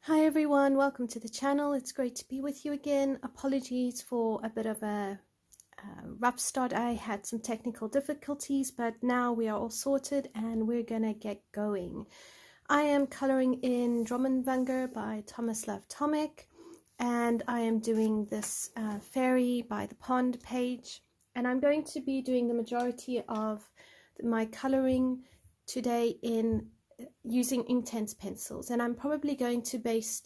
Hi everyone, welcome to the channel. It's great to be with you again. Apologies for a bit of a rough start. I had some technical difficulties, but now we are all sorted and we're gonna get going. I am coloring in Dromenvanger by Tomislav Tomic, and I am doing this fairy by the pond page, and I'm going to be doing the majority of my coloring today in using Inktense pencils, and I'm probably going to base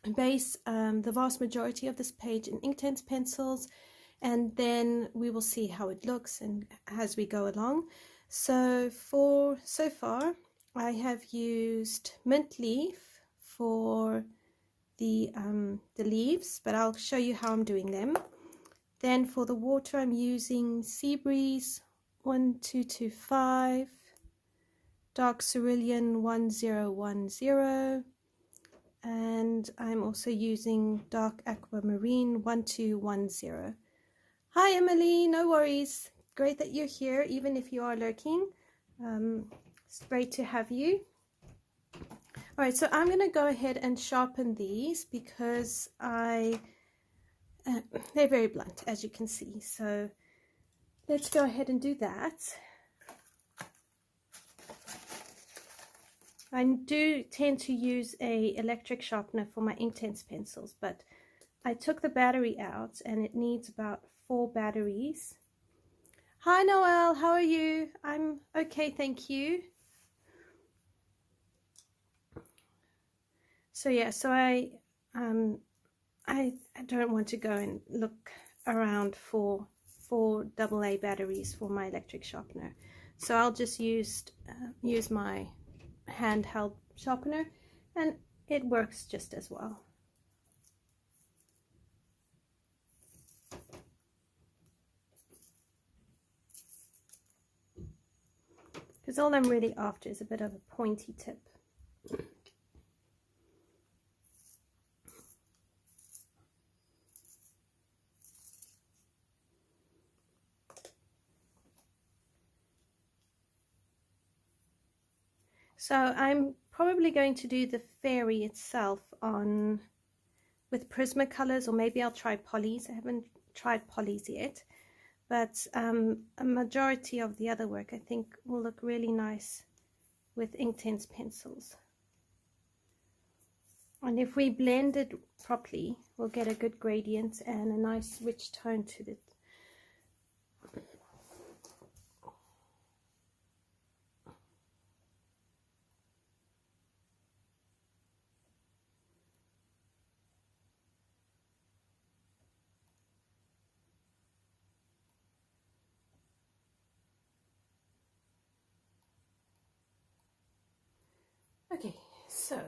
the vast majority of this page in Inktense pencils, and then we will see how it looks and as we go along. So far I have used mint leaf for the leaves, but I'll show you how I'm doing them. Then for the water I'm using Sea Breeze 1225, Dark Cerulean 1010, and I'm also using Dark Aquamarine 1210. Hi Emily, no worries. Great that you're here, even if you are lurking. It's great to have you. All right, so I'm going to go ahead and sharpen these because they're very blunt, as you can see. So let's go ahead and do that. I do tend to use an electric sharpener for my Inktense pencils, but I took the battery out and it needs about 4 batteries. Hi Noelle, how are you? I'm okay, thank you. So yeah, so I don't want to go and look around for 4 AA batteries for my electric sharpener, so I'll just use my handheld sharpener, and it works just as well. Because all I'm really after is a bit of a pointy tip. So I'm probably going to do the fairy itself with Prismacolors, or maybe I'll try polys. I haven't tried polys yet, but a majority of the other work I think will look really nice with Inktense pencils. And if we blend it properly, we'll get a good gradient and a nice rich tone to it. Okay, so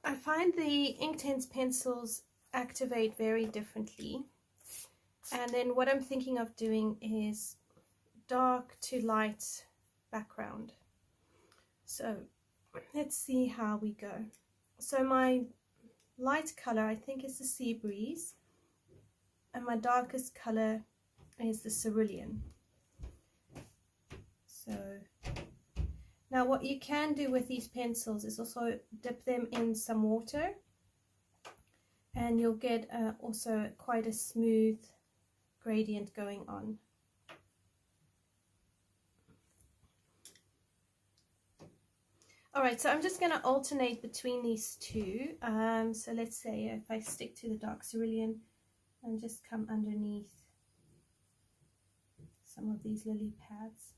I find the Inktense pencils activate very differently, and then what I'm thinking of doing is dark to light background. So let's see how we go. So my light color I think is the Sea Breeze, and my darkest color is the Cerulean. So now what you can do with these pencils is also dip them in some water, and you'll get also quite a smooth gradient going on. Alright, so I'm just going to alternate between these two. So let's say if I stick to the Dark Cerulean and just come underneath some of these lily pads.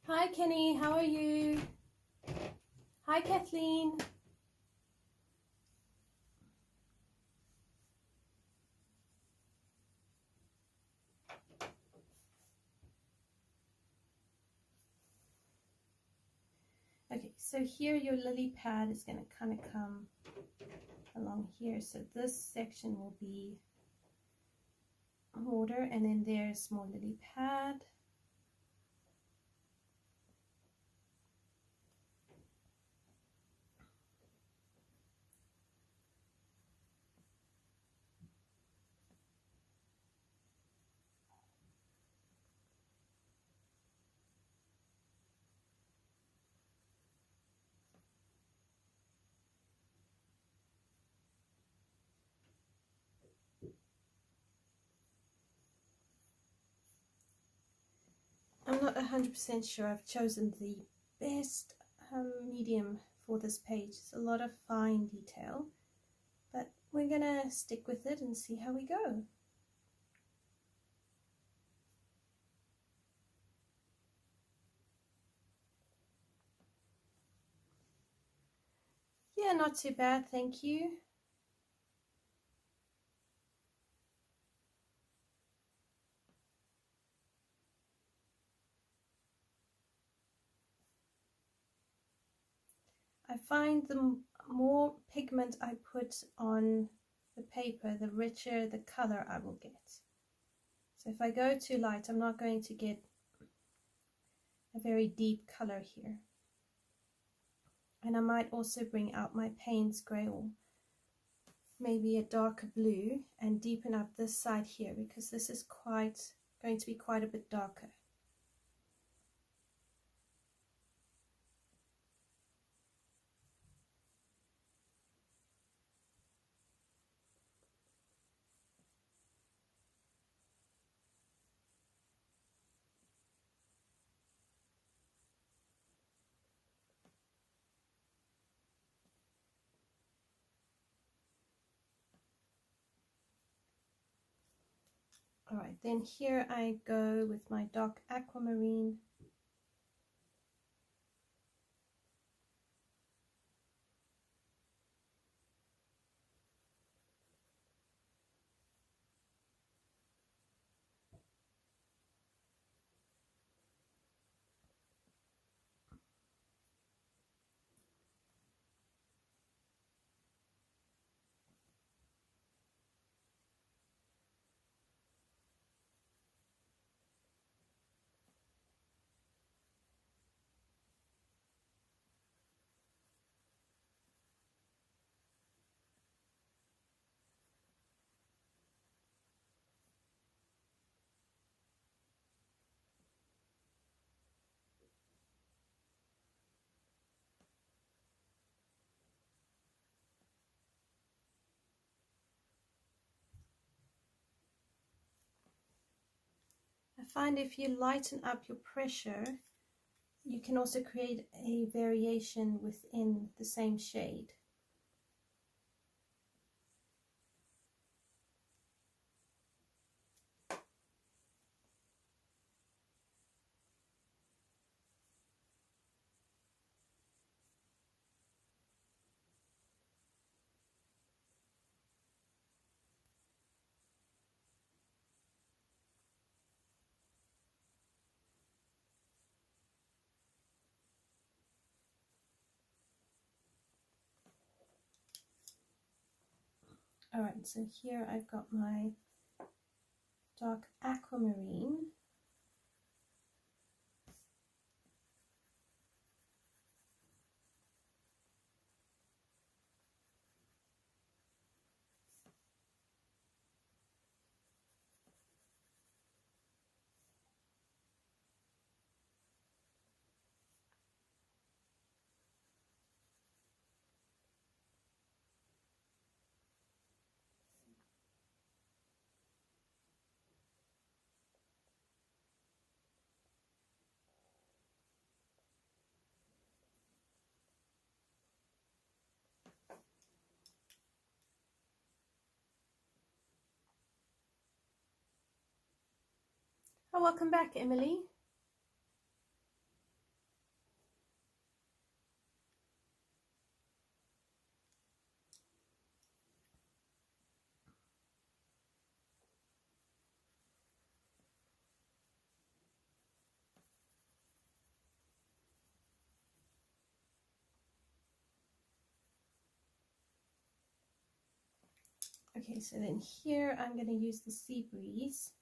Hi Kenny, how are you? Hi Kathleen. Okay, so here your lily pad is going to kind of come along here. So this section will be water, and then there's more lily pad. 100% sure I've chosen the best medium for this page. It's a lot of fine detail, but we're gonna stick with it and see how we go. Yeah, not too bad, thank you. I find the more pigment I put on the paper, the richer the color I will get. So if I go too light, I'm not going to get a very deep color here. And I might also bring out my Paynes Grey or maybe a darker blue and deepen up this side here, because this is going to be quite a bit darker. Alright, then here I go with my Dark Aquamarine. I find if you lighten up your pressure, you can also create a variation within the same shade. Alright, so here I've got my Dark Aquamarine. Oh, welcome back, Emily. Okay, so then here I'm going to use the Sea Breeze.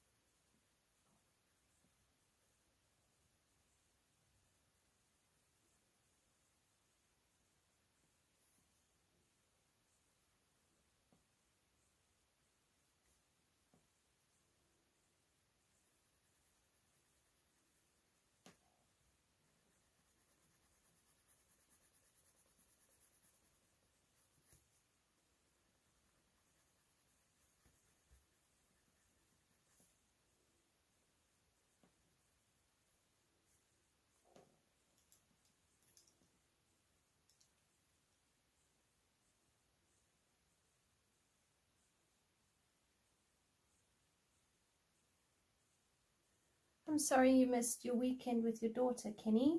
I'm sorry you missed your weekend with your daughter, Kenny.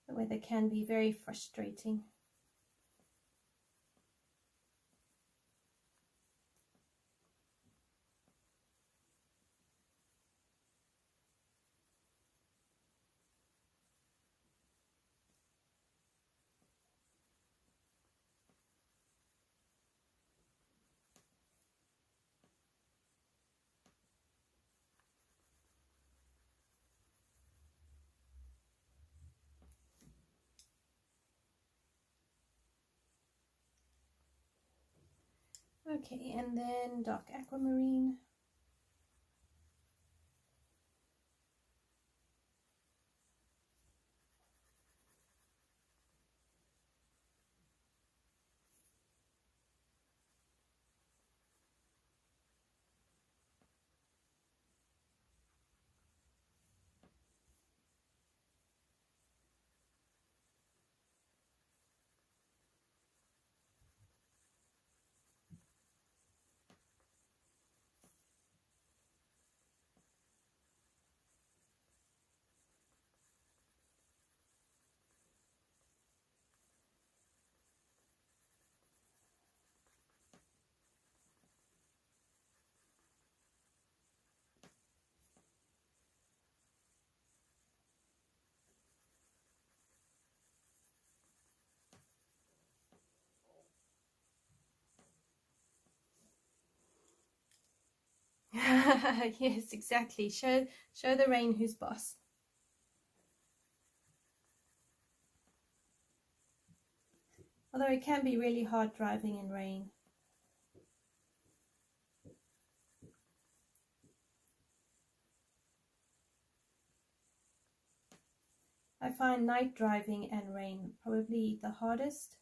The weather can be very frustrating. Okay, and then Dark Aquamarine. Yes, exactly. Show the rain who's boss. Although it can be really hard driving in rain. I find night driving and rain probably the hardest.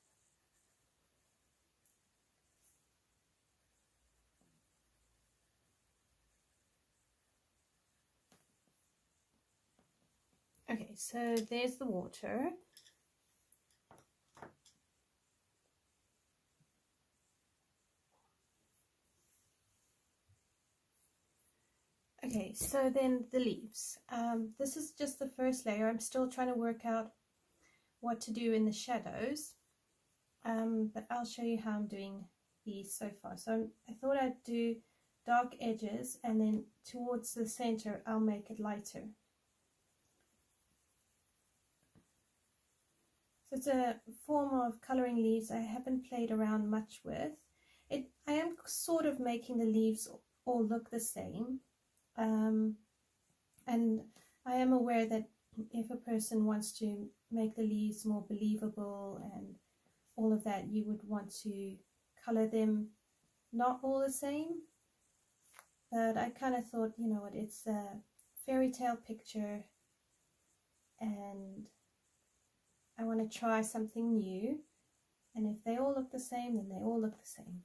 Okay, so there's the water. Okay, so then the leaves. This is just the first layer. I'm still trying to work out what to do in the shadows, but I'll show you how I'm doing these so far. So I thought I'd do dark edges, and then towards the center I'll make it lighter. So it's a form of coloring leaves I haven't played around much with. I am sort of making the leaves all look the same. And I am aware that if a person wants to make the leaves more believable and all of that, you would want to color them not all the same. But I kind of thought, you know what, it's a fairy tale picture and I want to try something new. And if they all look the same, then they all look the same.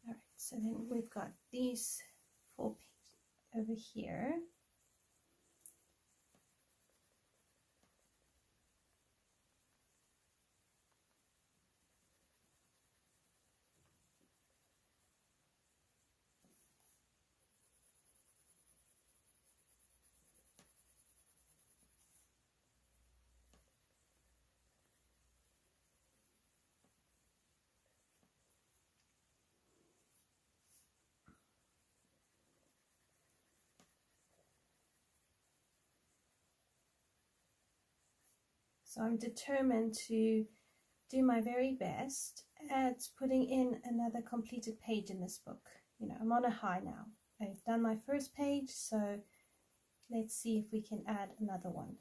Alright, so then we've got these 4 pieces over here. So I'm determined to do my very best at putting in another completed page in this book. You know, I'm on a high now. I've done my first page, so let's see if we can add another one.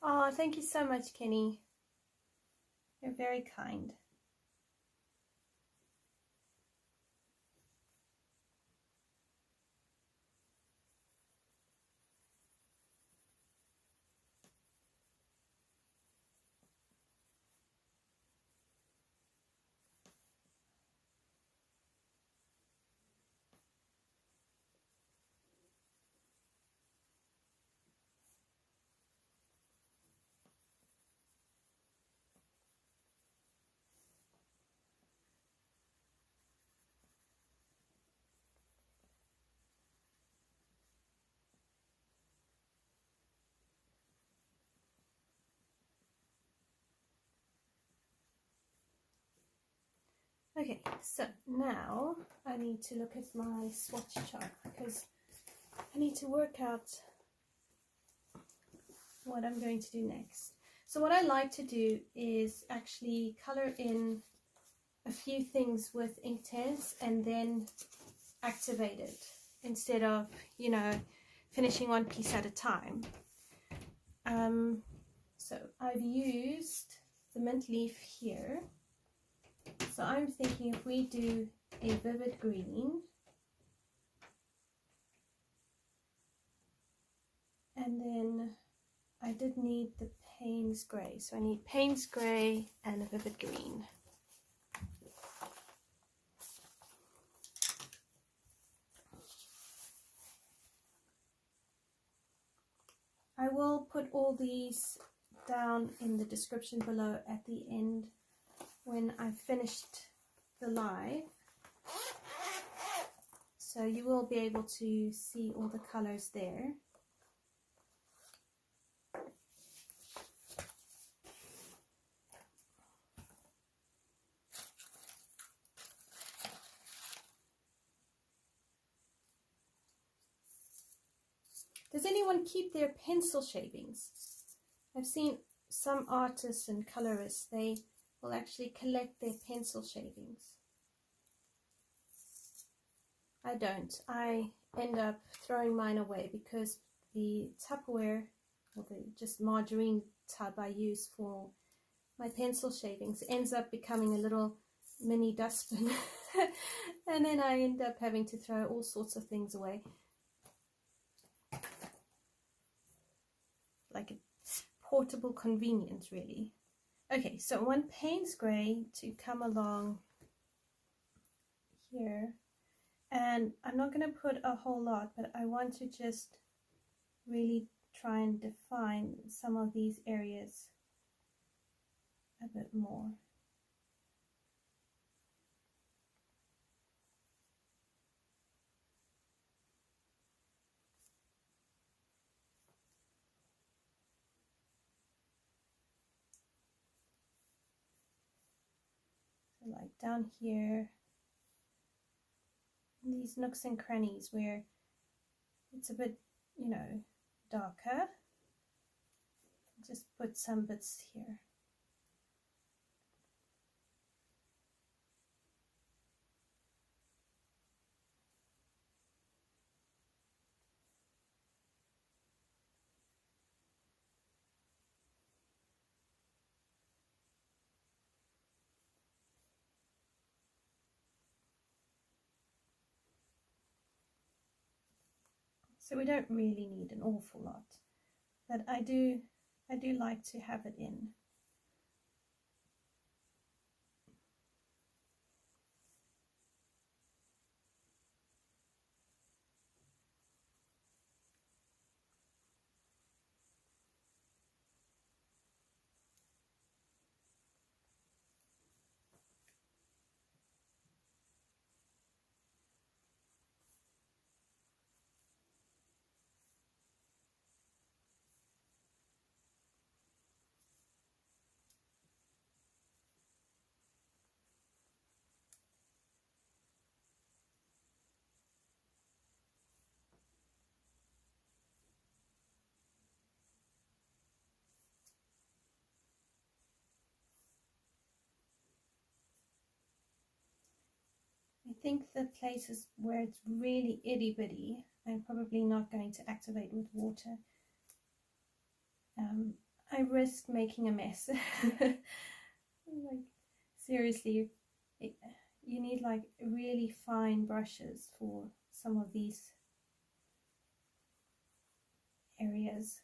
Oh, thank you so much, Kenny. You're very kind. Okay, so now I need to look at my swatch chart because I need to work out what I'm going to do next. So what I like to do is actually color in a few things with Inktense and then activate it instead of, you know, finishing one piece at a time. So I've used the mint leaf here. So I'm thinking if we do a vivid green, and then I did need the Paynes Grey, so I need Paynes Grey and a vivid green. I will put all these down in the description below at the end when I've finished the live, so you will be able to see all the colors there. Does anyone keep their pencil shavings? I've seen some artists and colorists, they will actually collect their pencil shavings. I don't. I end up throwing mine away because the Tupperware, or the just margarine tub I use for my pencil shavings, ends up becoming a little mini dustbin. And then I end up having to throw all sorts of things away. Like a portable convenience, really. Okay, so I want Paynes Grey to come along here, and I'm not going to put a whole lot, but I want to just really try and define some of these areas a bit more. Like down here, in these nooks and crannies where it's a bit, you know, darker, just put some bits here. So we don't really need an awful lot, but I do like to have it in. think the places where it's really itty bitty, I'm probably not going to activate with water. I risk making a mess. Like, seriously, you need like really fine brushes for some of these areas.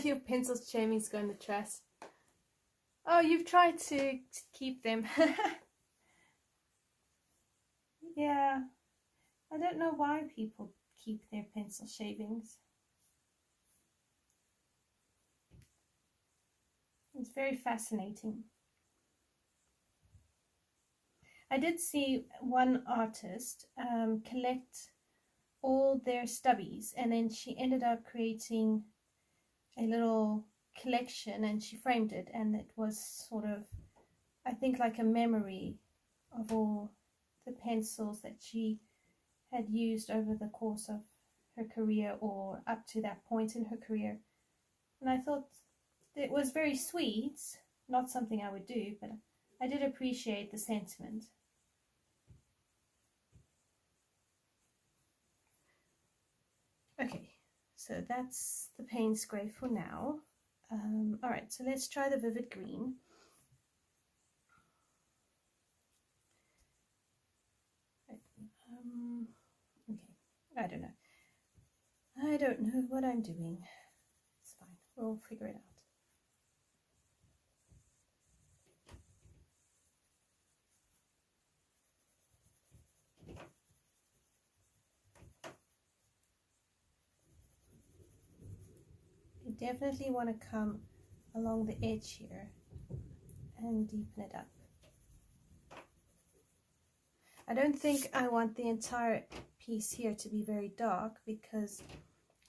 Your pencils shavings go in the trash. Oh, you've tried to keep them. Yeah, I don't know why people keep their pencil shavings. It's very fascinating. I did see one artist collect all their stubbies, and then she ended up creating a little collection, and she framed it, and it was sort of, I think, like a memory of all the pencils that she had used over the course of her career, or up to that point in her career. And I thought it was very sweet, not something I would do, but I did appreciate the sentiment. Okay, so that's the Paynes Grey for now. All right, so let's try the Vivid Green. Okay, I don't know what I'm doing. It's fine, we'll figure it out. You definitely want to come along the edge here and deepen it up. I don't think I want the entire piece here to be very dark, because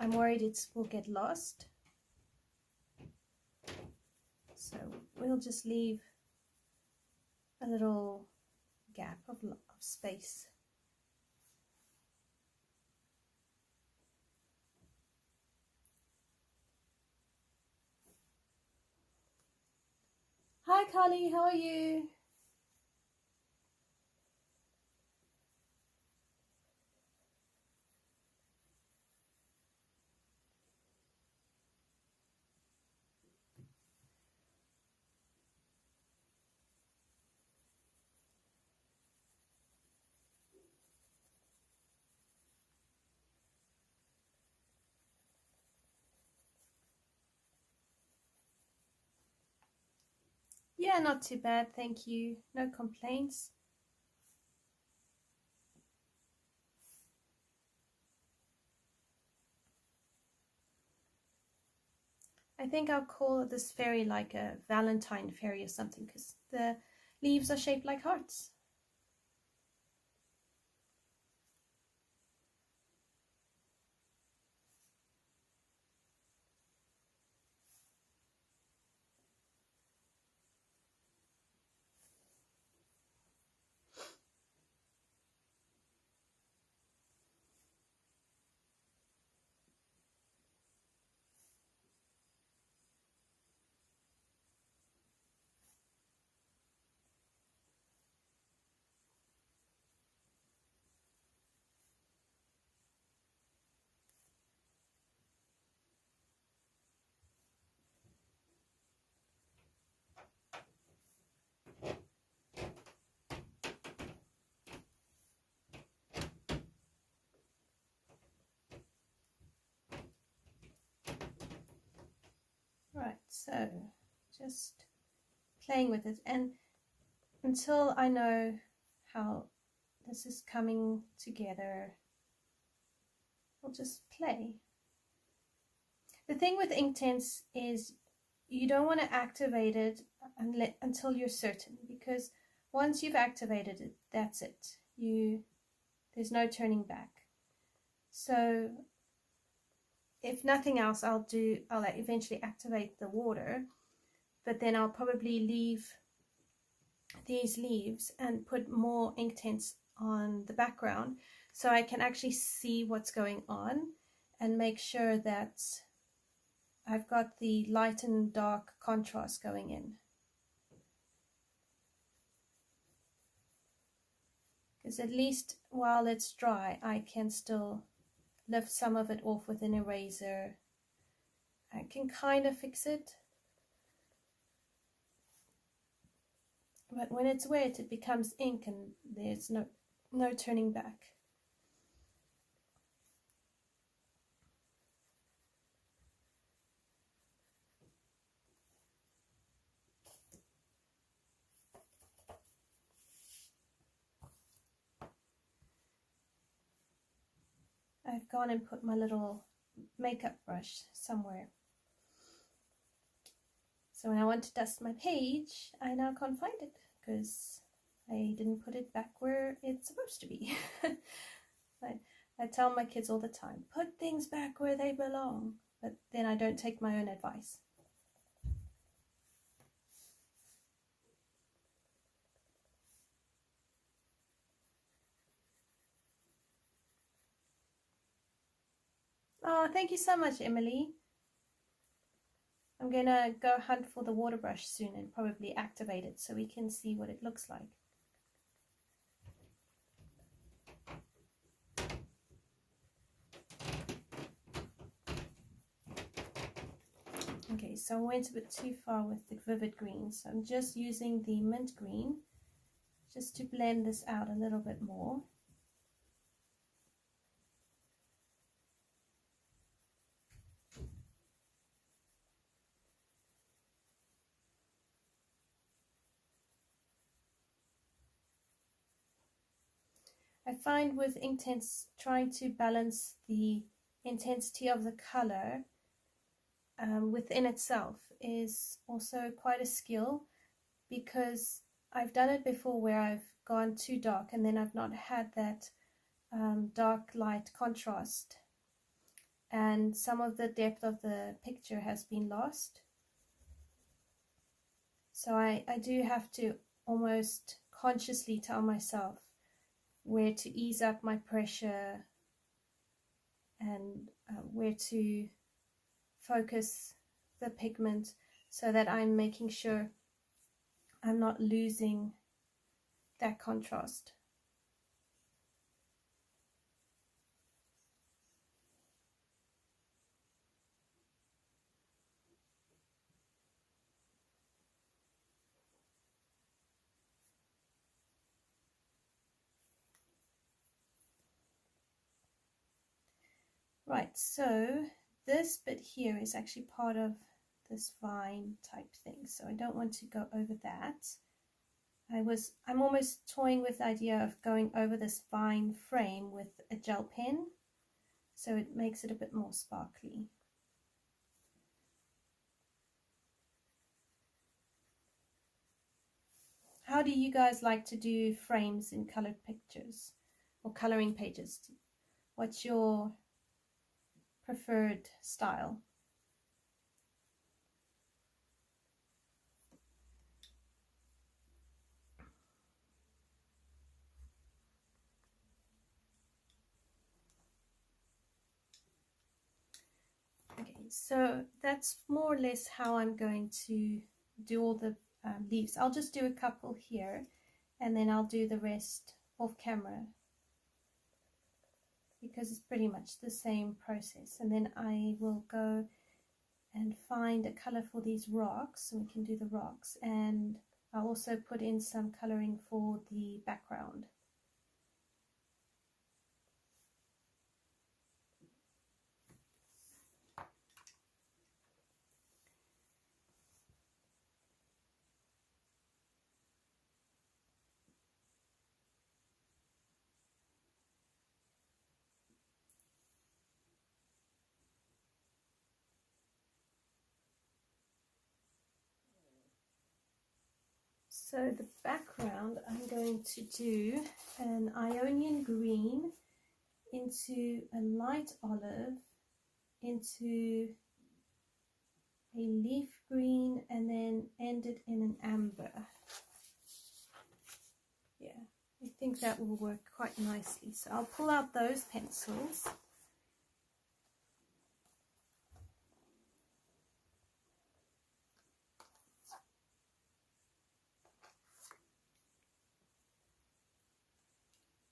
I'm worried it will get lost. So we'll just leave a little gap of space. Hi Carly, how are you? Yeah, not too bad, thank you. No complaints. I think I'll call this fairy like a Valentine fairy or something, because the leaves are shaped like hearts. Right, so just playing with it, and until I know how this is coming together, I'll just play. The thing with Inktense is you don't want to activate it until you're certain, because once you've activated it, that's it. There's no turning back. So if nothing else, I'll eventually activate the water, but then I'll probably leave these leaves and put more Inktense on the background so I can actually see what's going on and make sure that I've got the light and dark contrast going in. Because at least while it's dry, I can still lift some of it off with an eraser. I can kind of fix it. But when it's wet, it becomes ink and there's no turning back. I've gone and put my little makeup brush somewhere. So when I want to dust my page, I now can't find it because I didn't put it back where it's supposed to be. I tell my kids all the time, put things back where they belong, but then I don't take my own advice. Oh, thank you so much, Emily. I'm going to go hunt for the water brush soon and probably activate it so we can see what it looks like. Okay, so I went a bit too far with the vivid green, so I'm just using the mint green just to blend this out a little bit more. I find with Inktense trying to balance the intensity of the color within itself is also quite a skill, because I've done it before where I've gone too dark and then I've not had that dark light contrast, and some of the depth of the picture has been lost. So I do have to almost consciously tell myself where to ease up my pressure and where to focus the pigment so that I'm making sure I'm not losing that contrast. Right, so this bit here is actually part of this vine type thing, so I don't want to go over that. I'm almost toying with the idea of going over this vine frame with a gel pen, so it makes it a bit more sparkly. How do you guys like to do frames in colored pictures or coloring pages? What's your preferred style? Okay, so that's more or less how I'm going to do all the leaves. I'll just do a couple here and then I'll do the rest off camera, because it's pretty much the same process. And then I will go and find a color for these rocks, and we can do the rocks, and I'll also put in some coloring for the background. So the background, I'm going to do an Ionian Green into a light olive, into a leaf green, and then end it in an amber. Yeah, I think that will work quite nicely. So I'll pull out those pencils.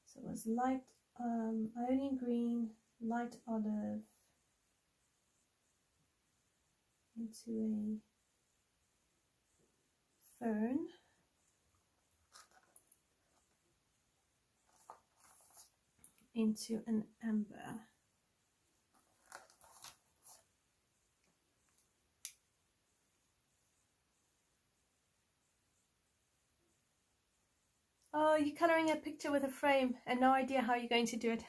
So it was light Ionian Green, light olive, into a fern, into an amber. Oh, you're coloring a picture with a frame and no idea how you're going to do it.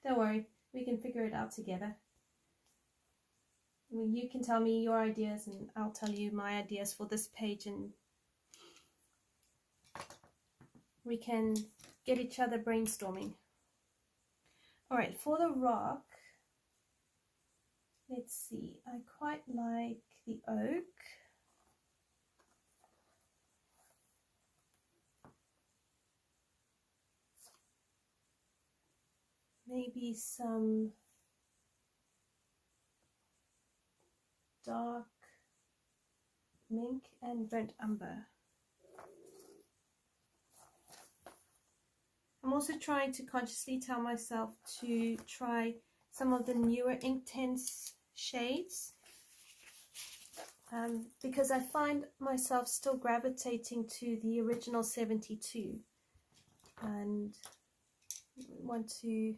Don't worry, we can figure it out together. I mean, you can tell me your ideas and I'll tell you my ideas for this page, and we can get each other brainstorming. All right, for the rock, let's see, I quite like the oak. Maybe some Dark Mink and Burnt Umber. I'm also trying to consciously tell myself to try some of the newer Inktense shades, because I find myself still gravitating to the original 72 and want to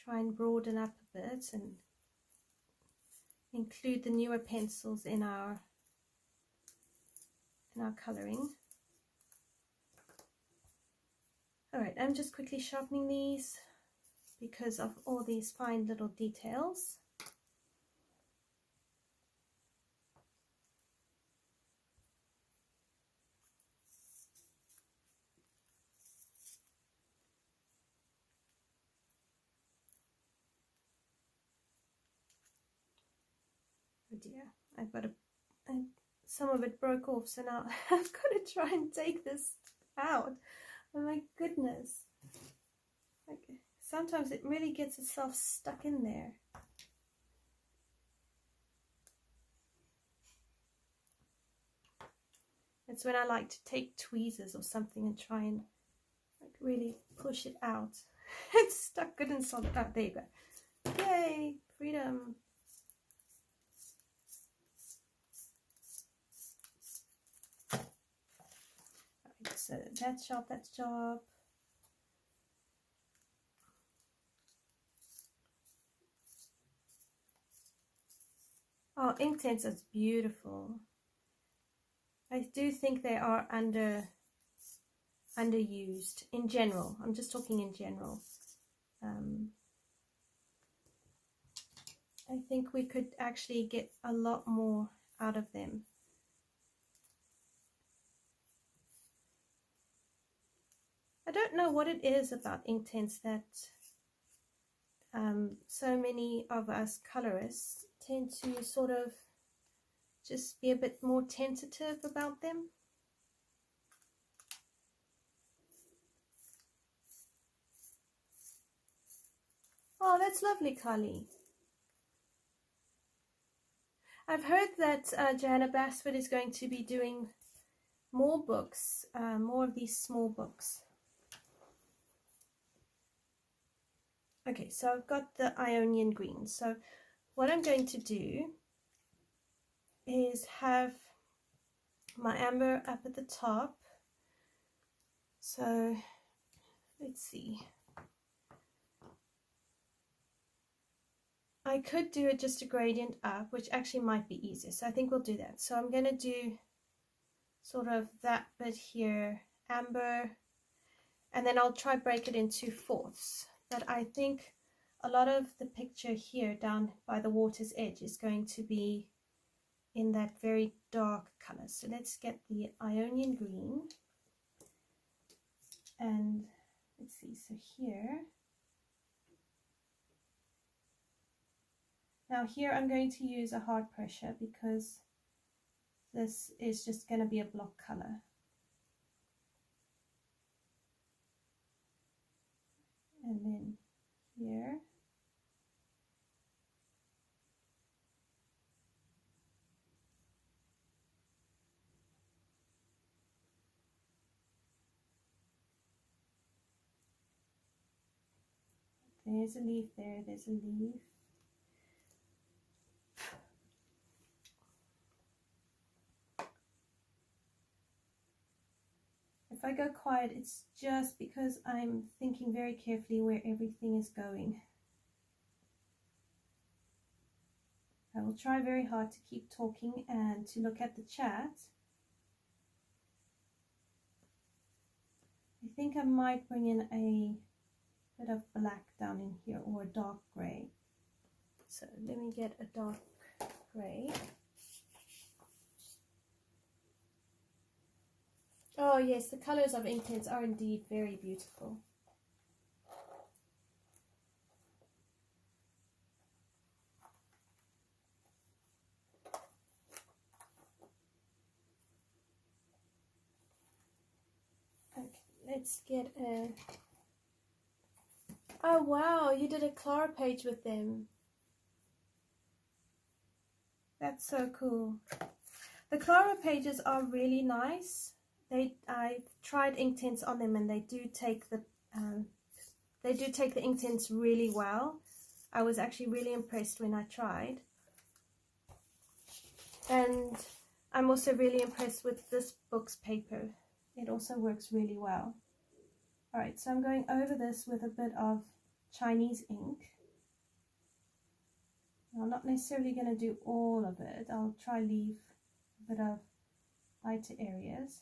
try and broaden up a bit and include the newer pencils in our coloring. Alright, I'm just quickly sharpening these because of all these fine little details. Oh dear, I've got some of it broke off, so now I've got to try and take this out. Oh my goodness. Okay. Sometimes it really gets itself stuck in there. It's when I like to take tweezers or something and try and like really push it out. It's stuck good and solid. Oh, there you go. Yay, freedom. Right, so that's sharp, that's sharp. Oh, Inktense is beautiful. I do think they are underused in general. I'm just talking in general. I think we could actually get a lot more out of them. I don't know what it is about Inktense that so many of us colorists tend to sort of just be a bit more tentative about them. Oh, that's lovely, Carly. I've heard that Joanna Basford is going to be doing more books, more of these small books. Okay, so I've got the Ionian Green. So what I'm going to do is have my amber up at the top. So let's see. I could do it just a gradient up, which actually might be easier. So I think we'll do that. So I'm going to do sort of that bit here, amber, and then I'll try break it into fourths. But I think a lot of the picture here down by the water's edge is going to be in that very dark color. So let's get the Ionian Green, and let's see, so here, now here I'm going to use a hard pressure because this is just going to be a block color. And then here, there's a leaf there, there's a leaf. If I go quiet, it's just because I'm thinking very carefully where everything is going. I will try very hard to keep talking and to look at the chat. I think I might bring in a bit of black down in here, or a dark grey. So let me get a dark grey. Oh yes, the colors of Inktense are indeed very beautiful. Okay, let's get a... Oh wow, you did a Clara page with them. That's so cool. The Clara pages are really nice. I've tried Inktense on them, and they do take the Inktense really well. I was actually really impressed when I tried, and I'm also really impressed with this book's paper. It also works really well. Alright, so I'm going over this with a bit of Chinese ink. I'm not necessarily going to do all of it. I'll try leave a bit of lighter areas.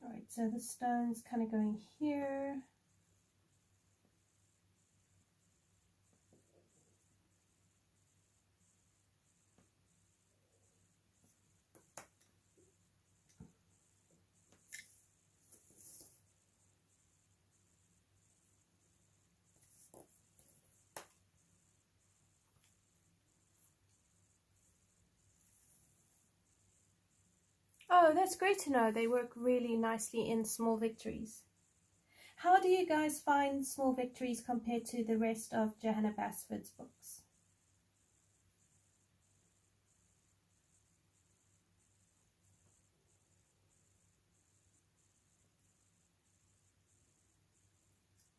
Alright, so the stone's kind of going here. Oh, that's great to know. They work really nicely in Small Victories. How do you guys find Small Victories compared to the rest of Johanna Basford's books?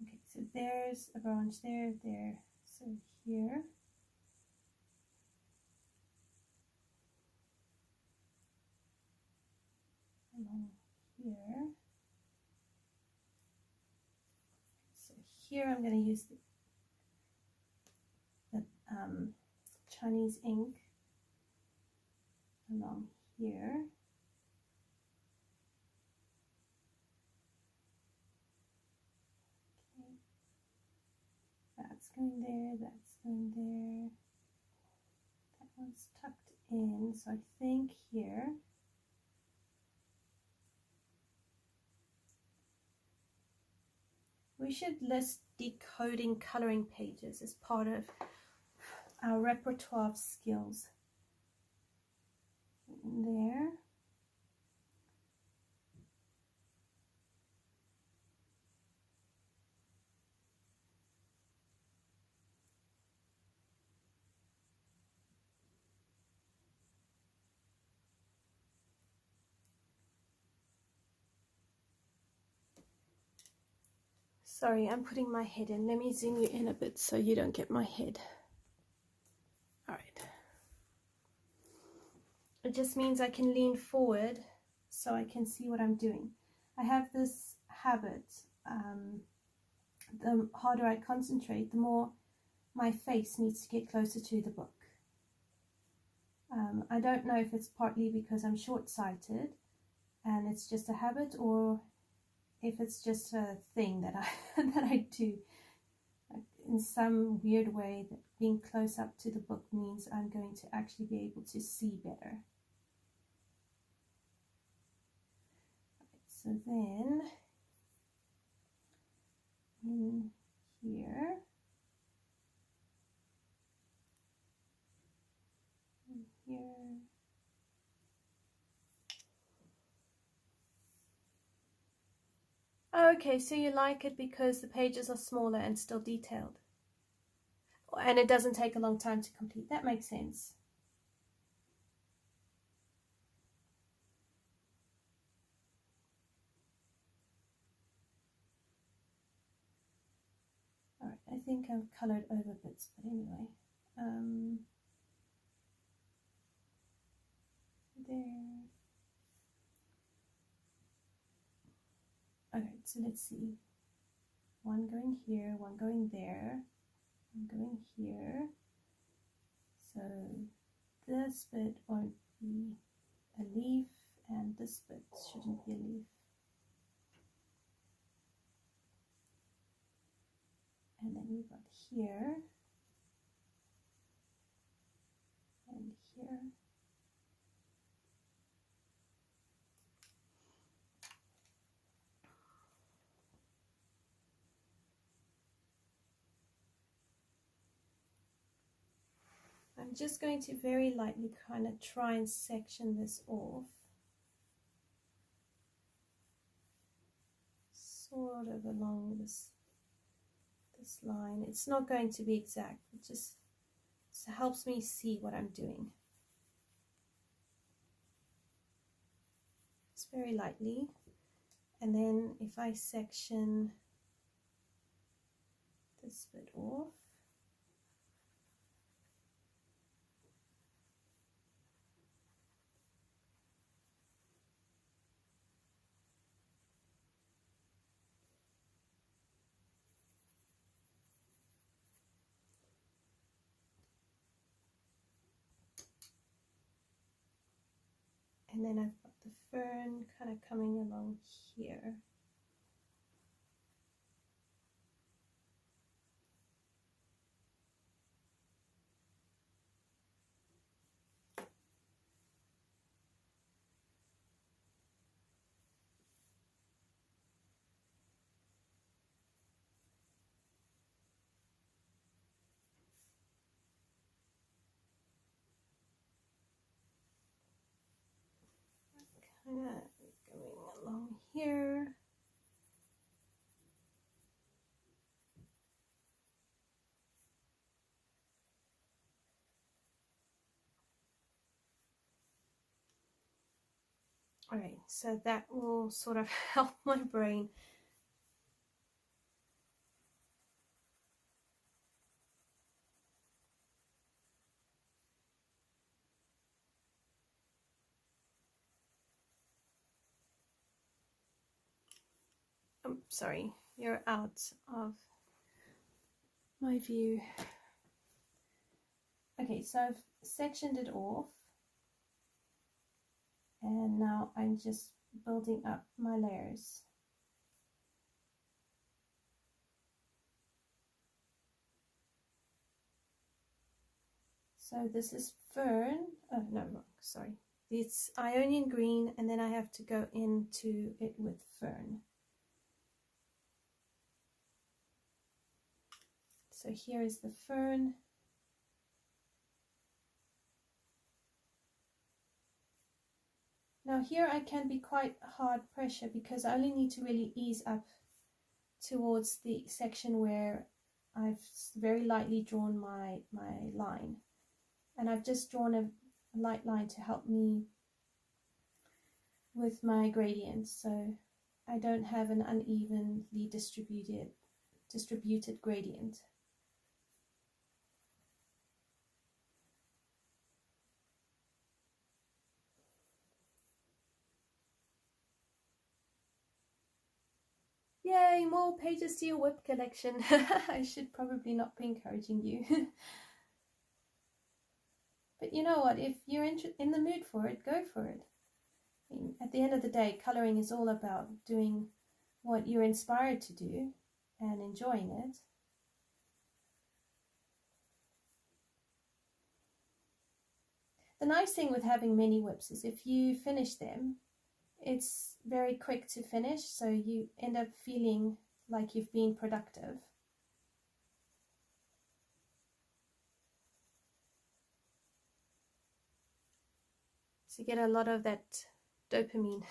Okay, so there's a branch there, there. So here. Along here. So here I'm going to use the Chinese ink along here. Okay. That's going there, that's going there. That one's tucked in, so I think here. We should list decoding coloring pages as part of our repertoire of skills. In there. Sorry, I'm putting my head in. Let me zoom you in a bit so you don't get my head. All right. It just means I can lean forward so I can see what I'm doing. I have this habit, the harder I concentrate, the more my face needs to get closer to the book. I don't know if it's partly because I'm short-sighted and it's just a habit, or if it's just a thing that I that I do. In some weird way, that being close up to the book means I'm going to actually be able to see better. So then in here, in here, okay, so you like it because the pages are smaller and still detailed, and it doesn't take a long time to complete. That makes sense. All right, I think I've colored over bits, but anyway, there. Okay, so let's see. One going here, one going there, one going here. So this bit won't be a leaf, and this bit shouldn't be a leaf. And then we've got here and here. I'm just going to very lightly kind of try and section this off, sort of along this line. It's not going to be exact, it just helps me see what I'm doing. It's very lightly, and then if I section this bit off, and then I've got the fern kind of coming along here. Kind of going along here. Alright, so that will sort of help my brain. Sorry, you're out of my view. Okay, so I've sectioned it off, and now I'm just building up my layers. So this is Fern, oh no, wrong, sorry. It's Ionian Green, and then I have to go into it with Fern. So here is the Fern. Now here I can be quite hard pressure because I only need to really ease up towards the section where I've very lightly drawn my line. And I've just drawn a light line to help me with my gradient, so I don't have an unevenly distributed gradient. Yay, more pages to your whip collection. I should probably not be encouraging you. But you know what, if you're in the mood for it, go for it. I mean, at the end of the day, colouring is all about doing what you're inspired to do and enjoying it. The nice thing with having mini whips is if you finish them, it's very quick to finish, so you end up feeling like you've been productive. So you get a lot of that dopamine.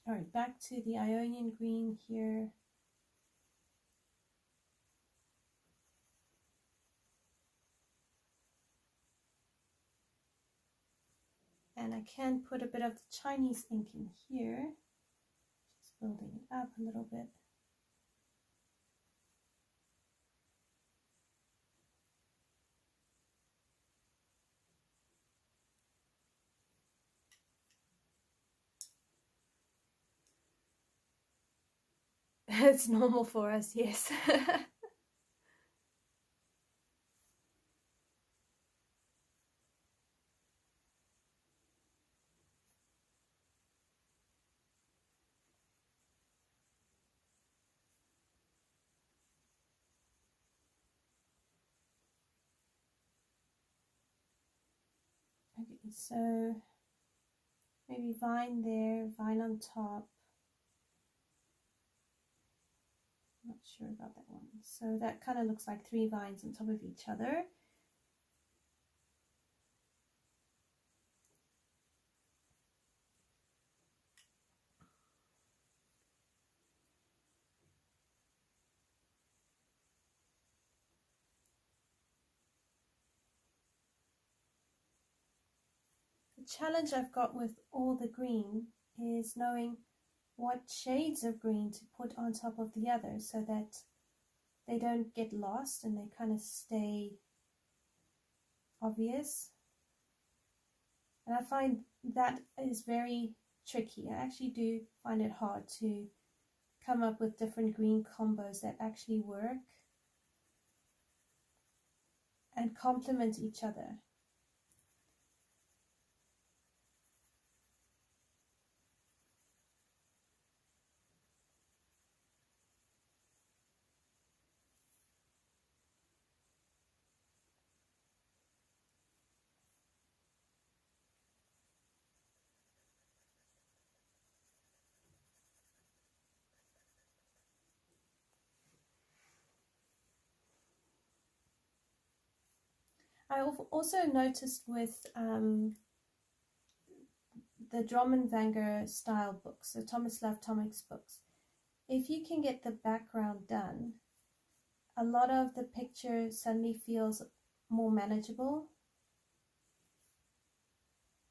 All right, back to the Ionian Green here. And I can put a bit of the Chinese ink in here, just building it up a little bit. It's normal for us, yes. Okay, so maybe vine there, vine on top. Not sure about that one. So that kind of looks like 3 vines on top of each other. The challenge I've got with all the green is knowing what shades of green to put on top of the other so that they don't get lost and they kind of stay obvious. And I find that is very tricky. I actually do find it hard to come up with different green combos that actually work and complement each other. I've also noticed with the Dromenvanger style books, so Tomislav Tomic's books, if you can get the background done, a lot of the picture suddenly feels more manageable,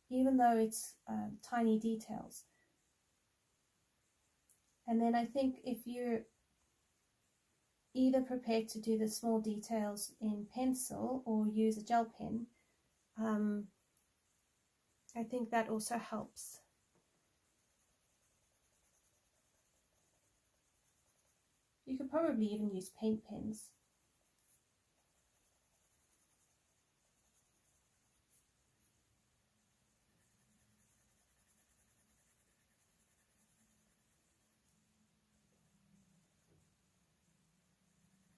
even though it's tiny details. And then I think if you're either prepared to do the small details in pencil or use a gel pen, I think that also helps. You could probably even use paint pens.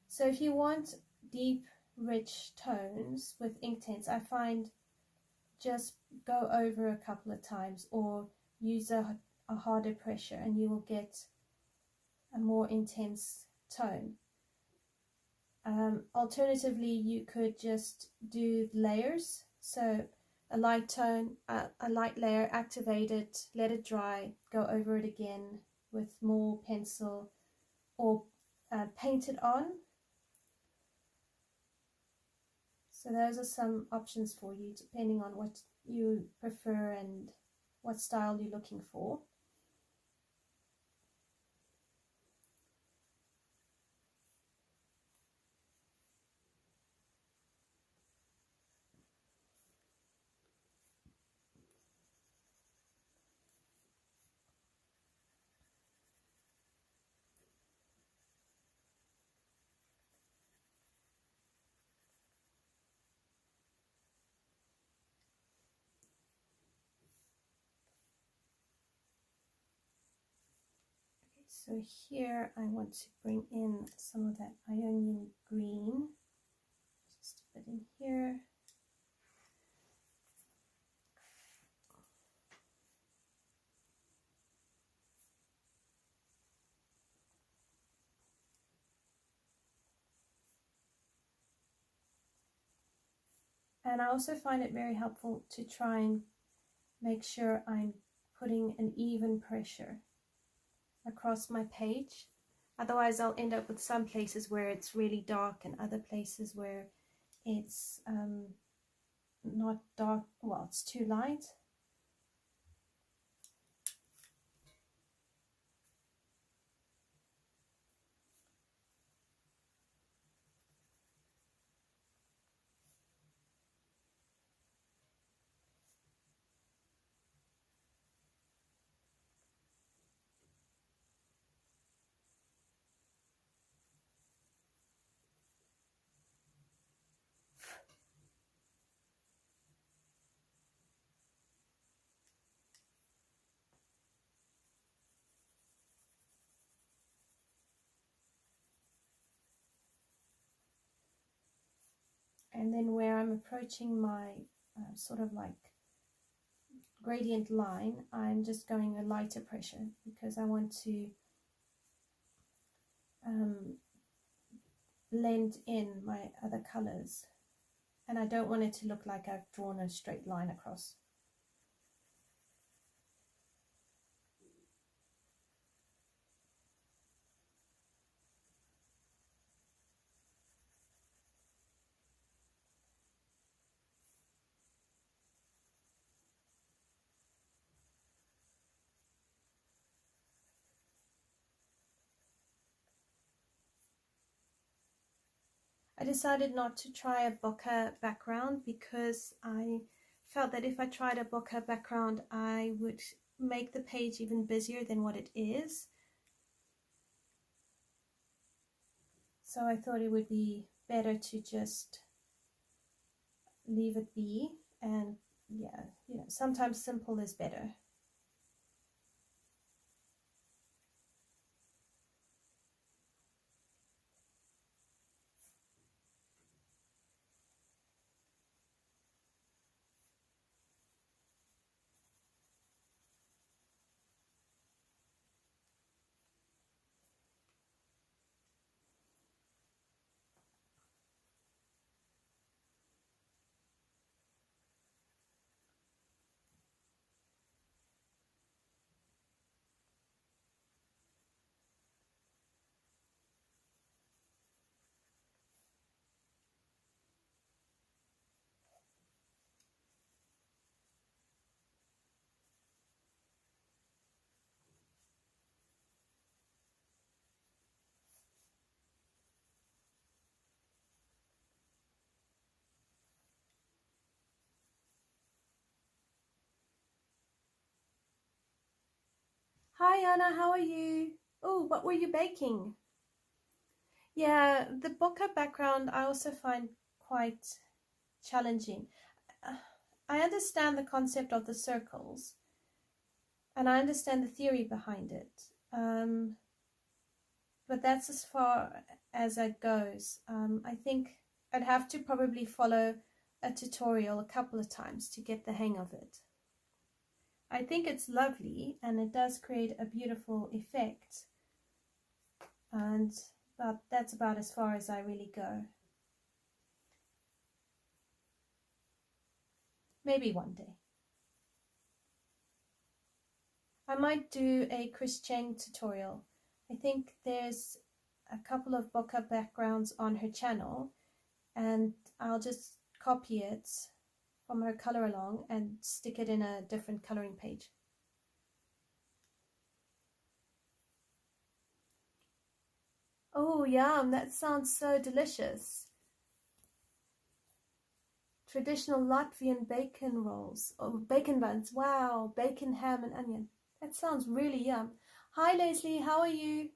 So if you want deep, rich tones with Inktense, I find just go over a couple of times or use a harder pressure and you will get a more intense tone. Alternatively, you could just do layers. So a light tone, a light layer, activate it, let it dry, go over it again with more pencil, or paint it on. So those are some options for you depending on what you prefer and what style you're looking for. So here I want to bring in some of that Ionian Green, just a bit in here. And I also find it very helpful to try and make sure I'm putting an even pressure across my page. Otherwise I'll end up with some places where it's really dark and other places where it's not dark, well, it's too light. And then where I'm approaching my sort of like gradient line, I'm just going a lighter pressure because I want to blend in my other colors, and I don't want it to look like I've drawn a straight line across. I decided not to try a bokeh background because I felt that if I tried a bokeh background I would make the page even busier than what it is. So I thought it would be better to just leave it be, and yeah, you know, sometimes simple is better. Hi Anna, how are you? Oh, what were you baking? Yeah, the bokeh background I also find quite challenging. I understand the concept of the circles and I understand the theory behind it, but that's as far as it goes. I think I'd have to probably follow a tutorial a couple of times to get the hang of it. I think it's lovely and it does create a beautiful effect, but that's about as far as I really go. Maybe one day. I might do a Chris Cheng tutorial. I think there's a couple of bokeh backgrounds on her channel and I'll just copy it from her color along and stick it in a different coloring page. Oh yum, that sounds so delicious. Traditional Latvian bacon rolls, or bacon buns. Wow, bacon, ham and onion. That sounds really yum. Hi Leslie, how are you?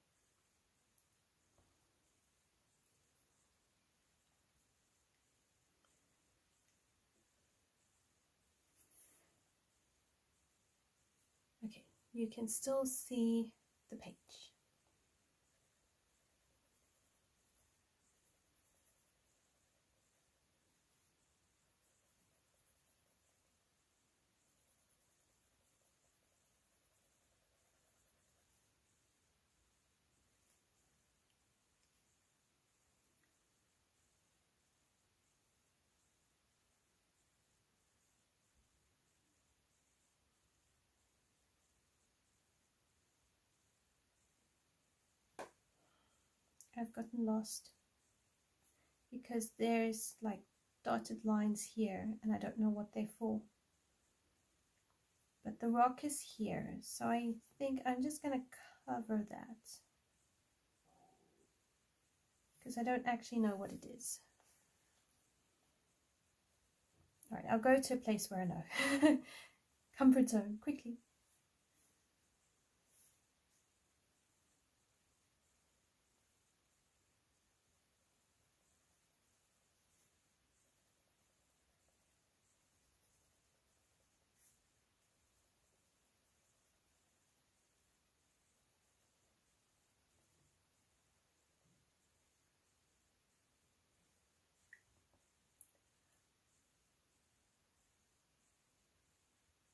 Okay, you can still see the page. gotten lost because there's like dotted lines here and I don't know what they're for. But the rock is here, so I think I'm just going to cover that because I don't actually know what it is. All right, I'll go to a place where I know. Comfort zone, quickly.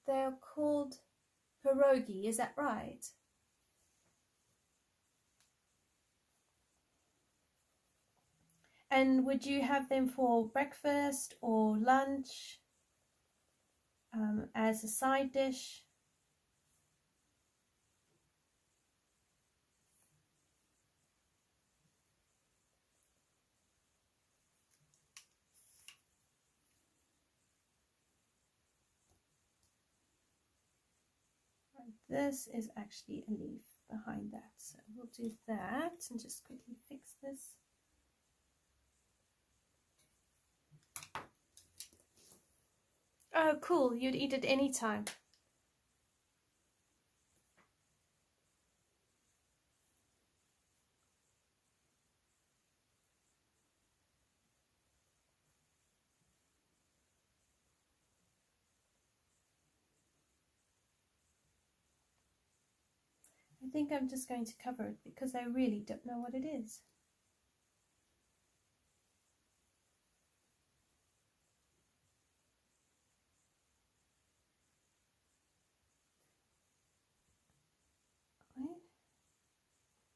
They are called pierogi, is that right? And would you have them for breakfast or lunch, as a side dish? This is actually a leaf behind that, so we'll do that and just quickly fix this. Oh, cool, you'd eat it anytime. I think I'm just going to cover it because I really don't know what it is. Wait.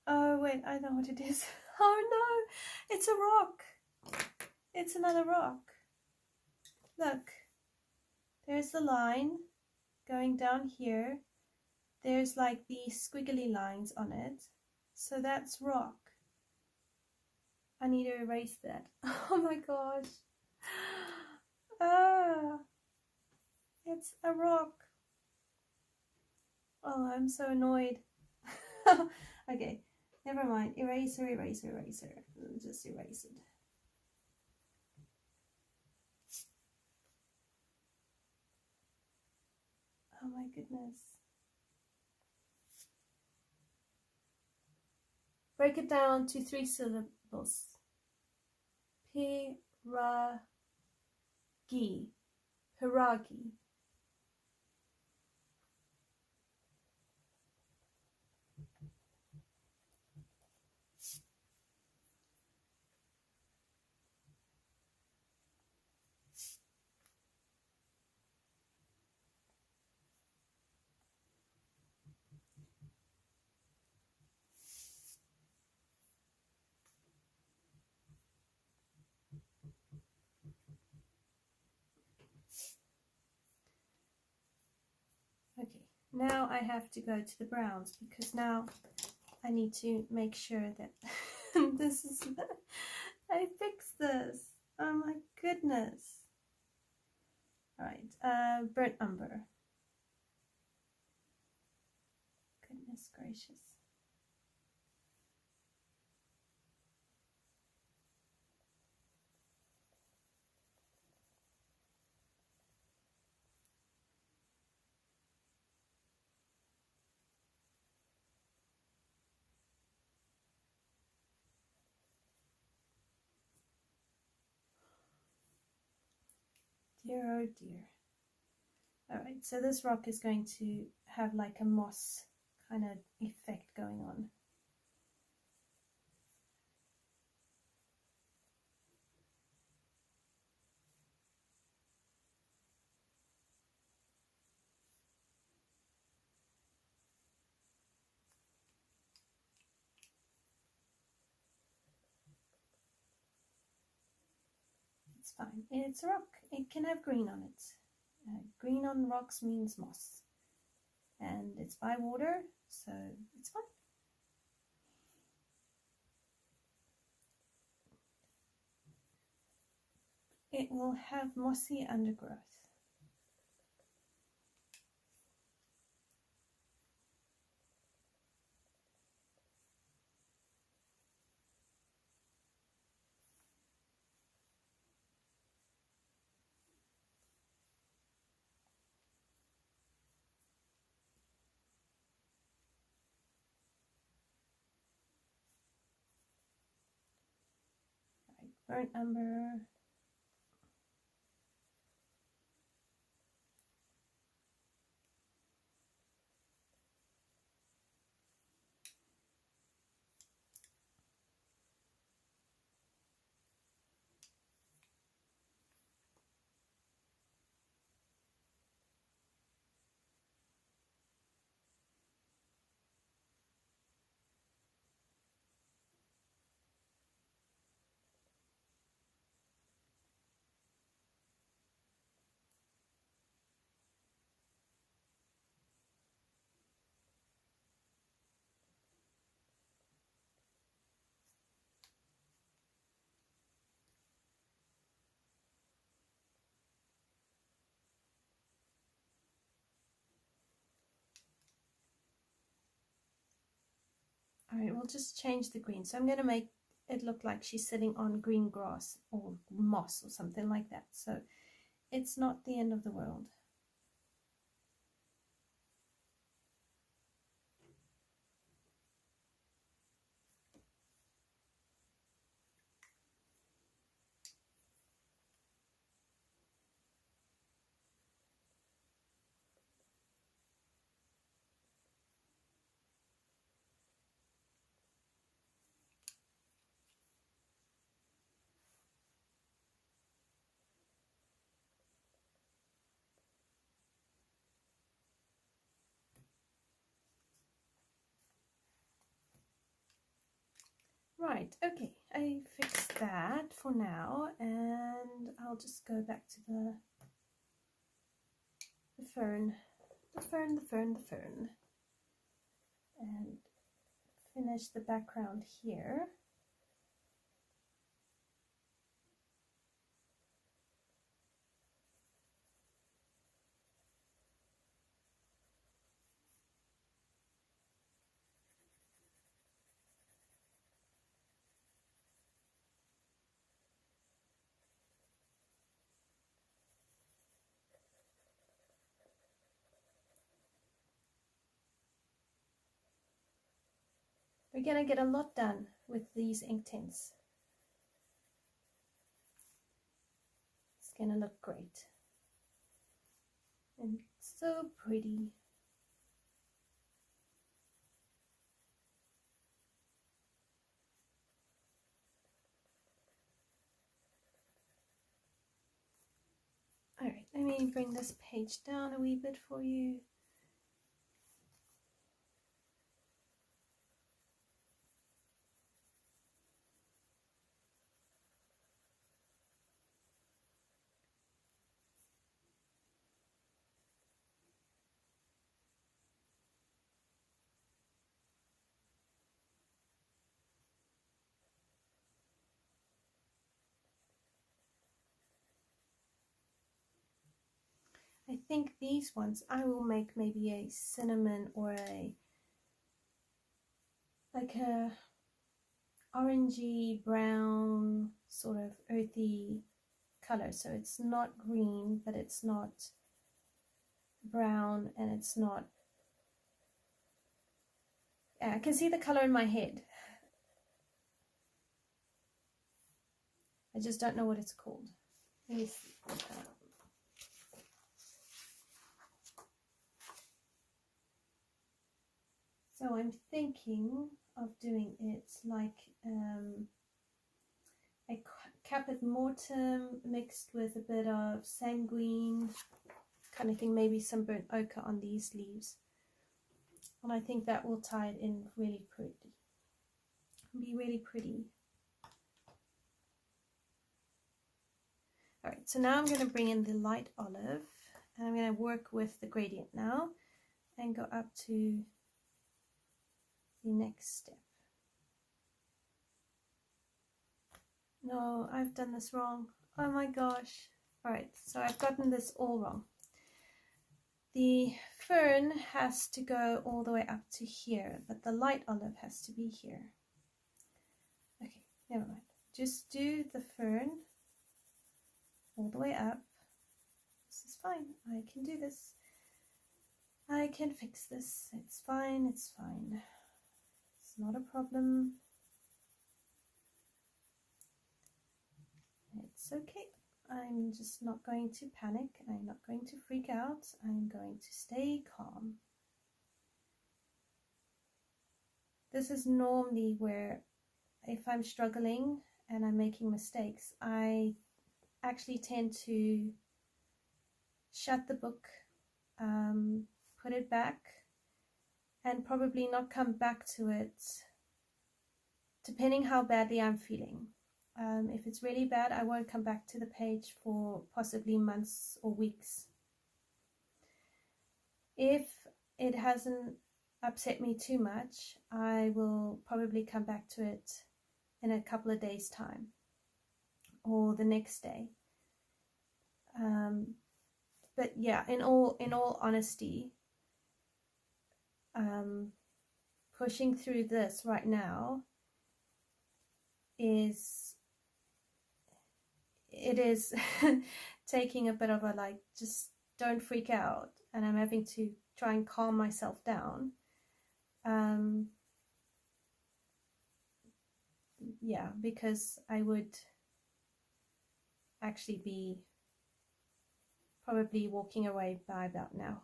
Oh wait, I know what it is. Oh no, it's a rock. It's another rock. Look, there's the line going down here. There's like these squiggly lines on it. So that's rock. I need to erase that. Oh my gosh. Ah, it's a rock. Oh, I'm so annoyed. Okay, never mind. Eraser, eraser, eraser. Just erase it. Oh my goodness. Break it down to 3 syllables. Pierogi. Pierogi. Okay, now I have to go to the browns because now I need to make sure that this is, I fixed this. Oh my goodness. Alright, Burnt Umber. Goodness gracious. Dear oh dear. Alright, so this rock is going to have like a moss kind of effect going on. It's fine. It's a rock. It can have green on it. Green on rocks means moss. And it's by water, so it's fine. it will have mossy undergrowth. Burnt Umber. All right, we'll just change the green. So I'm going to make it look like she's sitting on green grass or moss or something like that. So it's not the end of the world. Right, okay, I fixed that for now, and I'll just go back to the fern, and finish the background here. We're going to get a lot done with these Inktense. It's going to look great and so pretty. All right, let me bring this page down a wee bit for you. I think these ones I will make maybe a cinnamon or a like a orangey brown sort of earthy color. So it's not green, but it's not brown, and it's not, yeah, I can see the color in my head. I just don't know what it's called. Let me see. So I'm thinking of doing it like a caput mortem mixed with a bit of sanguine kind of thing, maybe some burnt ochre on these leaves, and I think that will tie it in really pretty. Be really pretty. All right, so now I'm going to bring in the light olive, and I'm going to work with the gradient now and go up to the next step. No, I've done this wrong. Oh my gosh. Alright, so I've gotten this all wrong. The fern has to go all the way up to here, but the light olive has to be here. Okay, never mind. Just do the fern all the way up. This is fine. I can do this. I can fix this. It's fine. It's fine. It's not a problem. It's okay. I'm just not going to panic. I'm not going to freak out. I'm going to stay calm. This is normally where, if I'm struggling and I'm making mistakes, I actually tend to shut the book, put it back, and probably not come back to it, depending how badly I'm feeling. If it's really bad, I won't come back to the page for possibly months or weeks. If it hasn't upset me too much, I will probably come back to it in a couple of days' time or the next day. But yeah, in all honesty, pushing through this right now is taking a bit of a, like, just don't freak out, and I'm having to try and calm myself down. Yeah, because I would actually be probably walking away by about now.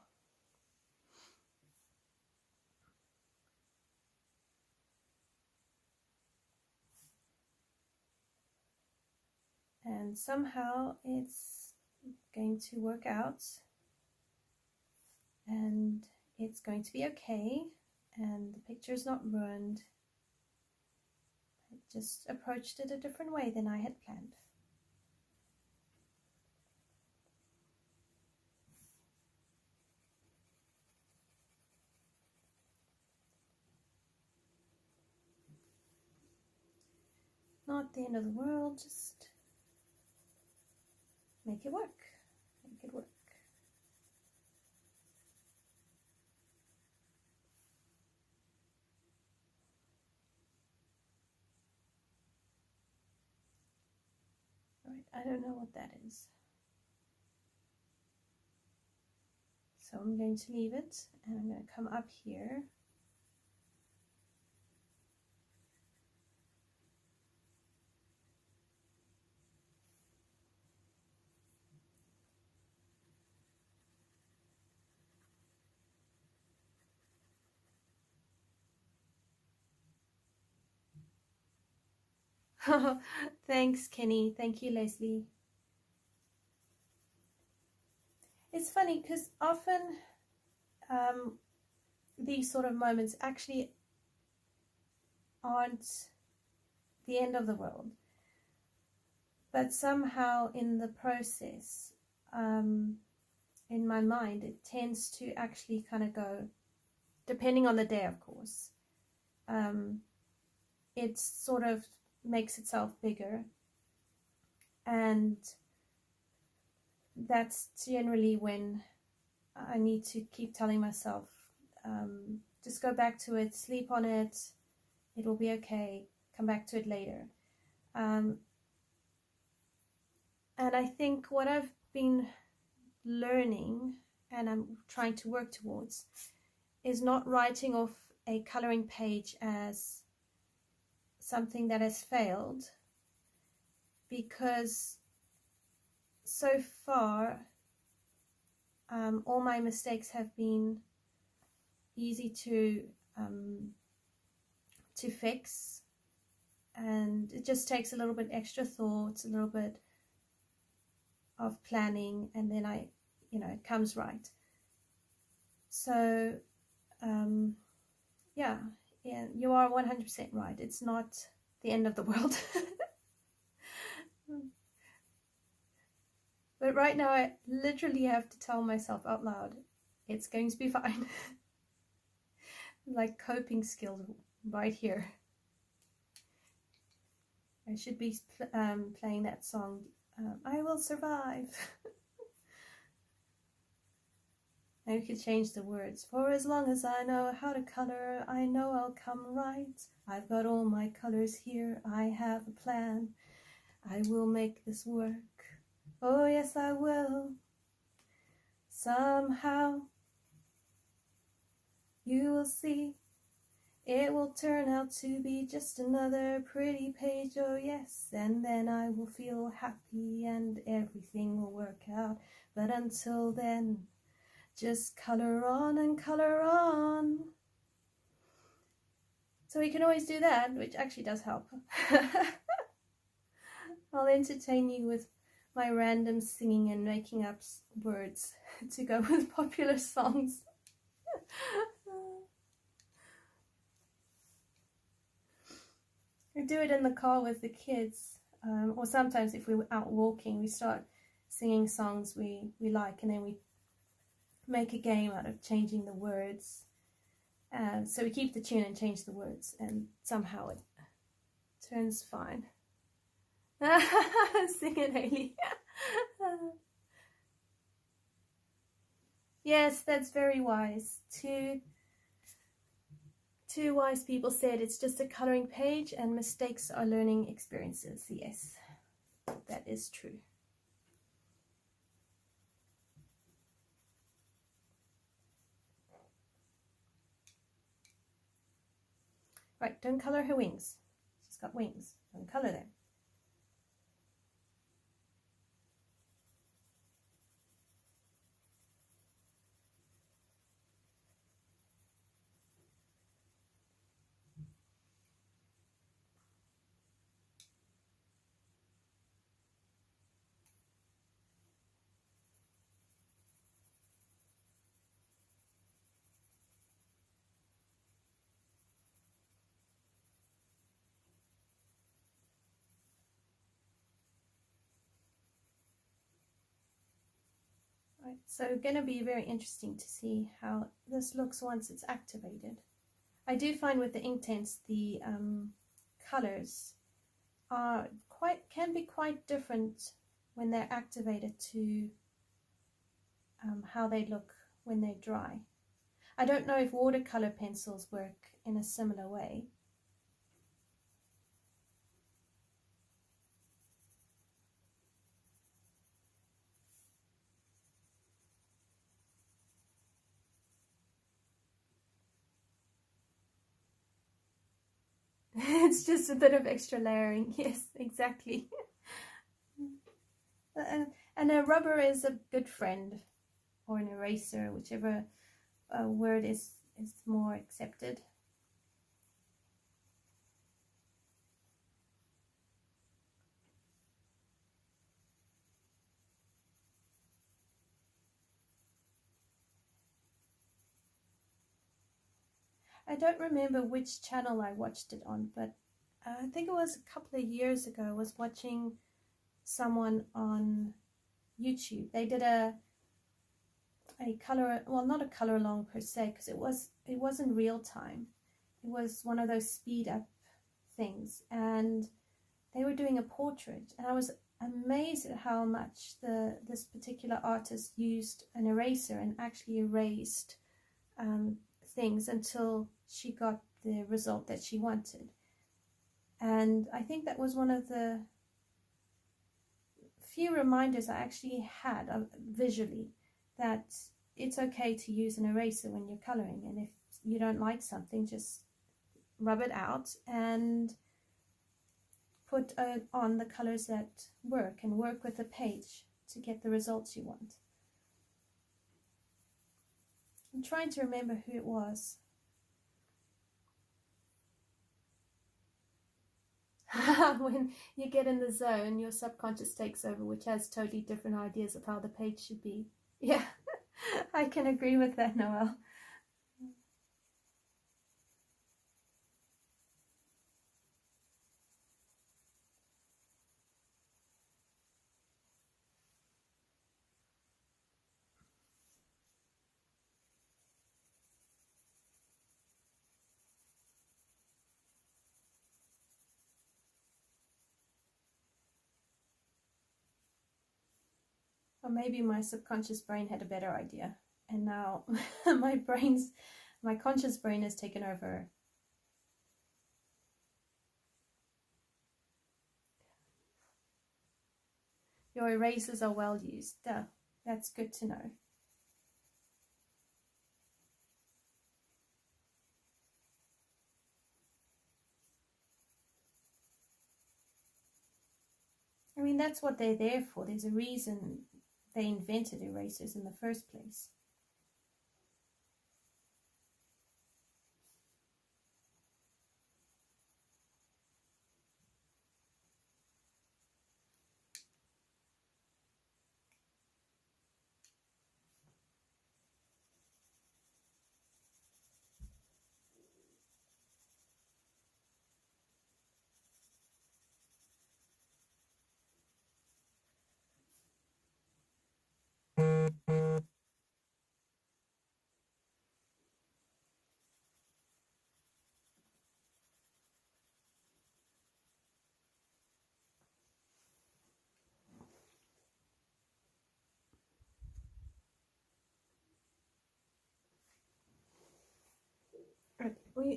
And somehow it's going to work out, and it's going to be okay, and the picture is not ruined. I just approached it a different way than I had planned. Not the end of the world, just make it work. Make it work. Alright, I don't know what that is. So I'm going to leave it, and I'm going to come up here. Thanks, Kenny. Thank you, Leslie. It's funny because often these sort of moments actually aren't the end of the world, but somehow in the process, in my mind, it tends to actually kind of go, depending on the day, of course, it sort of makes itself bigger, and that's generally when I need to keep telling myself, just go back to it, sleep on it, it will be okay, come back to it later. And I think what I've been learning, and I'm trying to work towards, is not writing off a coloring page as something that has failed, because so far all my mistakes have been easy to fix, and it just takes a little bit extra thought, a little bit of planning, and then it comes right. So yeah, you are 100% right. It's not the end of the world. But right now I literally have to tell myself out loud, it's going to be fine. Like coping skills right here. I should be playing that song, I will survive. And we could change the words. For as long as I know how to color, I know I'll come right. I've got all my colors here, I have a plan. I will make this work. Oh yes, I will. Somehow you will see. It will turn out to be just another pretty page, oh yes, and then I will feel happy and everything will work out. But until then, just color on and color on. So we can always do that, which actually does help. I'll entertain you with my random singing and making up words to go with popular songs. I do it in the car with the kids, or sometimes if we're out walking, we start singing songs we like, and then we make a game out of changing the words. So we keep the tune and change the words, and somehow it turns fine. Sing it, Ailie. Yes, that's very wise. Two wise people said it's just a coloring page and mistakes are learning experiences. Yes, that is true. Right, don't color her wings. She's got wings. Don't color them. Right, so going to be very interesting to see how this looks once it's activated. I do find with the Inktense the colors can be quite different when they're activated to how they look when they dry. I don't know if watercolor pencils work in a similar way. It's just a bit of extra layering. Yes, exactly. And a rubber is a good friend, or an eraser, whichever word is more accepted. I don't remember which channel I watched it on, but I think it was a couple of years ago. I was watching someone on YouTube. They did a color, well, not a color along per se, because it wasn't real time. It was one of those speed up things, and they were doing a portrait, and I was amazed at how much this particular artist used an eraser and actually erased things until she got the result that she wanted. And I think that was one of the few reminders I actually had visually that it's okay to use an eraser when you're coloring, and if you don't like something, just rub it out and put on the colors that work, and work with the page to get the results you want. I'm trying to remember who it was. When you get in the zone, your subconscious takes over, which has totally different ideas of how the page should be. Yeah, I can agree with that, Noelle. Or maybe my subconscious brain had a better idea, and now my conscious brain has taken over. Your erasers are well used. Duh. That's good to know. I mean, that's what they're there for. There's a reason they invented erasers in the first place.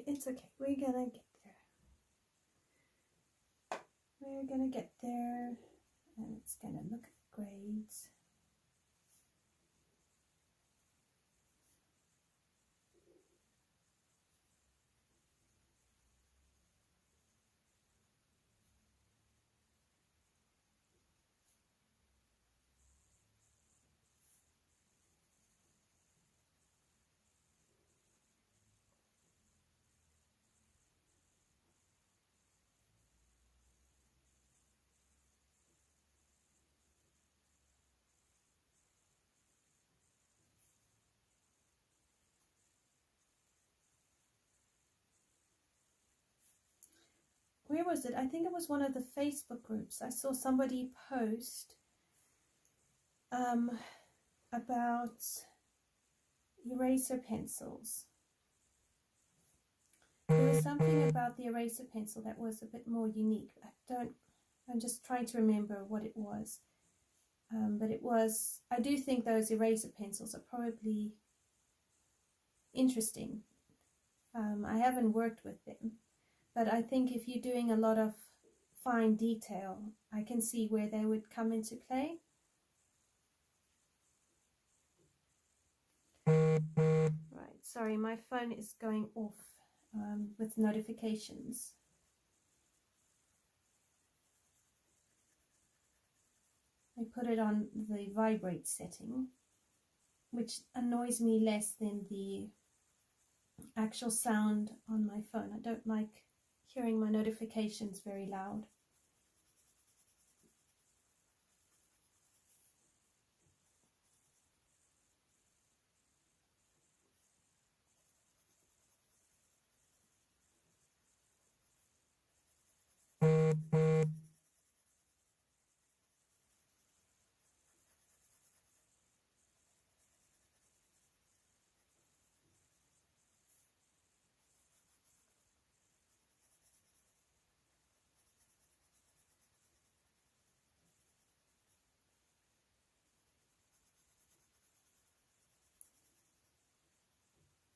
It's okay. We're gonna get there. We're gonna get there, and it's gonna look great. Where was it? I think it was one of the Facebook groups. I saw somebody post about eraser pencils. There was something about the eraser pencil that was a bit more unique. I'm just trying to remember what it was. But it was, I do think those eraser pencils are probably interesting. I haven't worked with them, but I think if you're doing a lot of fine detail, I can see where they would come into play. Right, sorry, my phone is going off with notifications. I put it on the vibrate setting, which annoys me less than the actual sound on my phone. I don't like hearing my notifications very loud.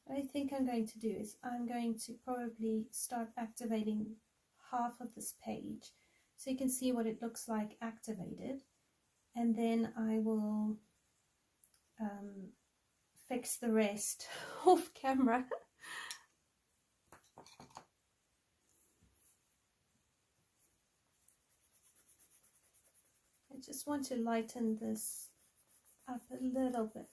What I think I'm going to do is I'm going to probably start activating half of this page so you can see what it looks like activated, and then I will fix the rest off camera. I just want to lighten this up a little bit.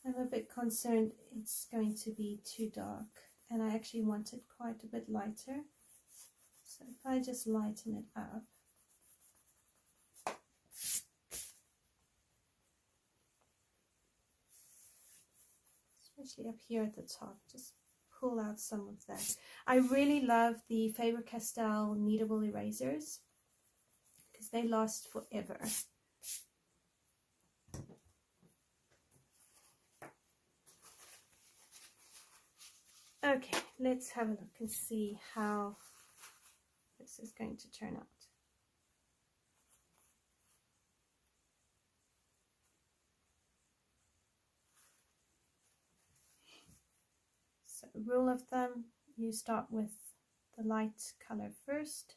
I'm a bit concerned it's going to be too dark, and I actually want it quite a bit lighter. So if I just lighten it up, especially up here at the top, just pull out some of that. I really love the Faber-Castell kneadable erasers because they last forever. Okay, let's have a look and see how this is going to turn out. So rule of thumb, you start with the light color first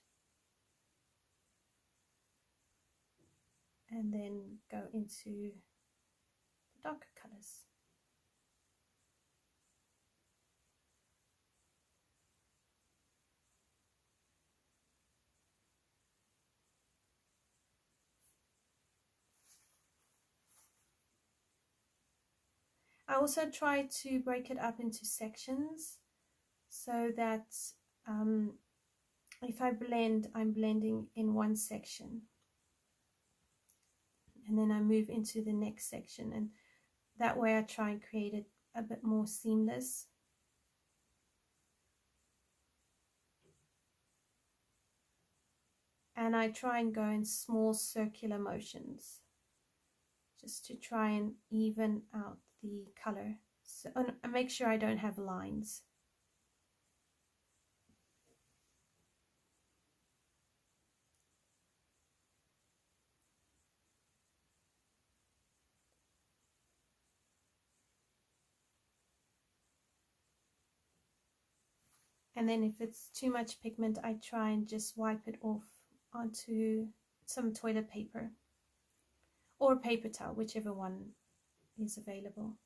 and then go into the darker colors. I also try to break it up into sections so that if I blend, I'm blending in one section and then I move into the next section, and that way I try and create it a bit more seamless. And I try and go in small circular motions just to try and even out the color. So, and make sure I don't have lines. And then if it's too much pigment, I try and just wipe it off onto some toilet paper or a paper towel, whichever one is available.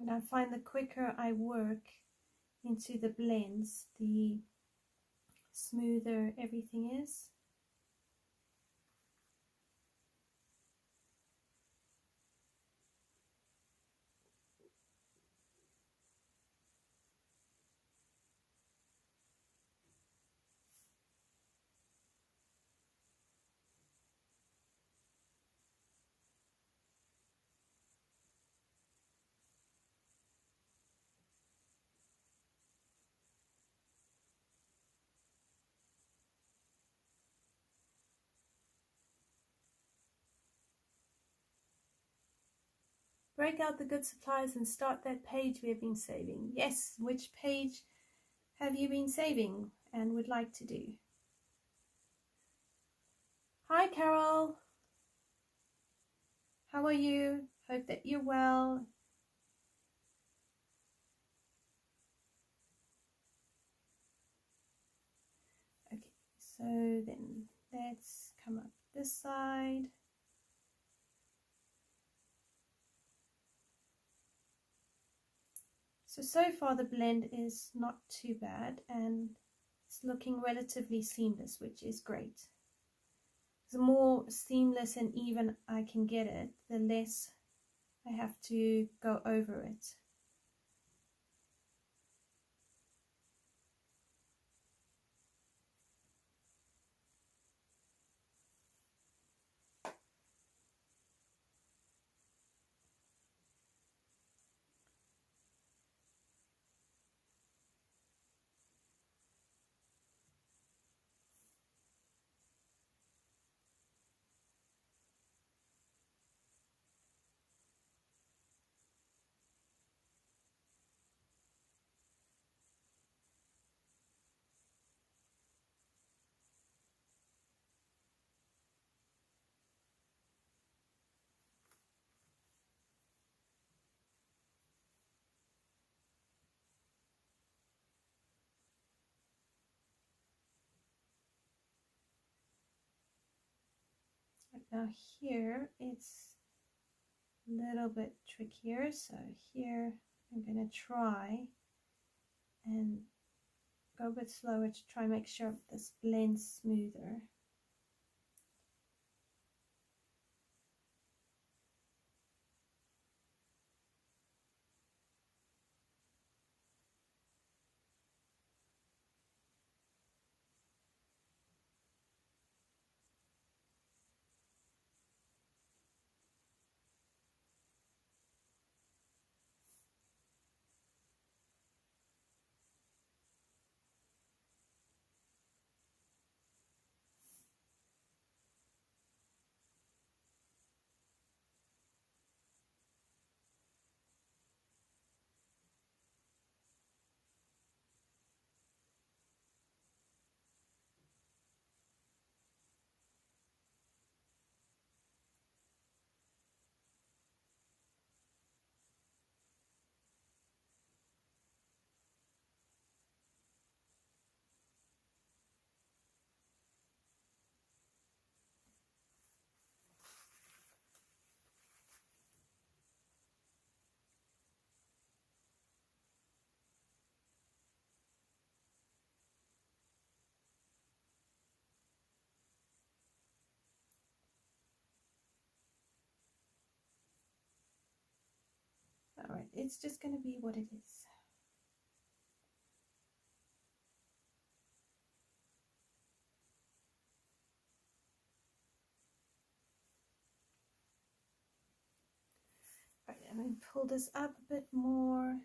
And I find the quicker I work into the blends, the smoother everything is. Break out the good supplies and start that page we have been saving. Yes, which page have you been saving and would like to do? Hi Carol, how are you? Hope that you're well. Okay, so then let's come up this side. So far the blend is not too bad and it's looking relatively seamless, which is great. The more seamless and even I can get it, the less I have to go over it. Now here it's a little bit trickier, so here I'm going to try and go a bit slower to try and make sure this blends smoother. All right, it's just going to be what it is. All right, and then pull this up a bit more.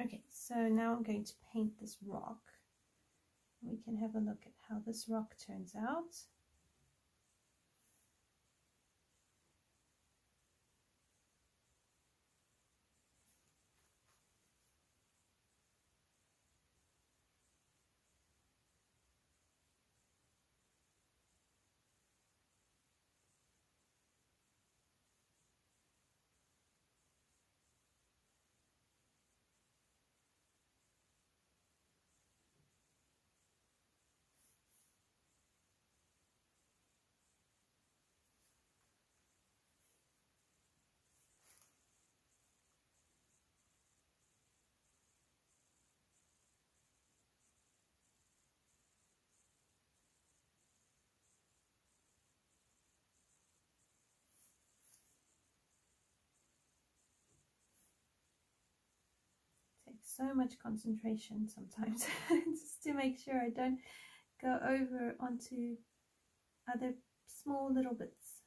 Okay, so now I'm going to paint this rock. We can have a look at how this rock turns out. Takes so much concentration sometimes just to make sure I don't go over onto other small little bits.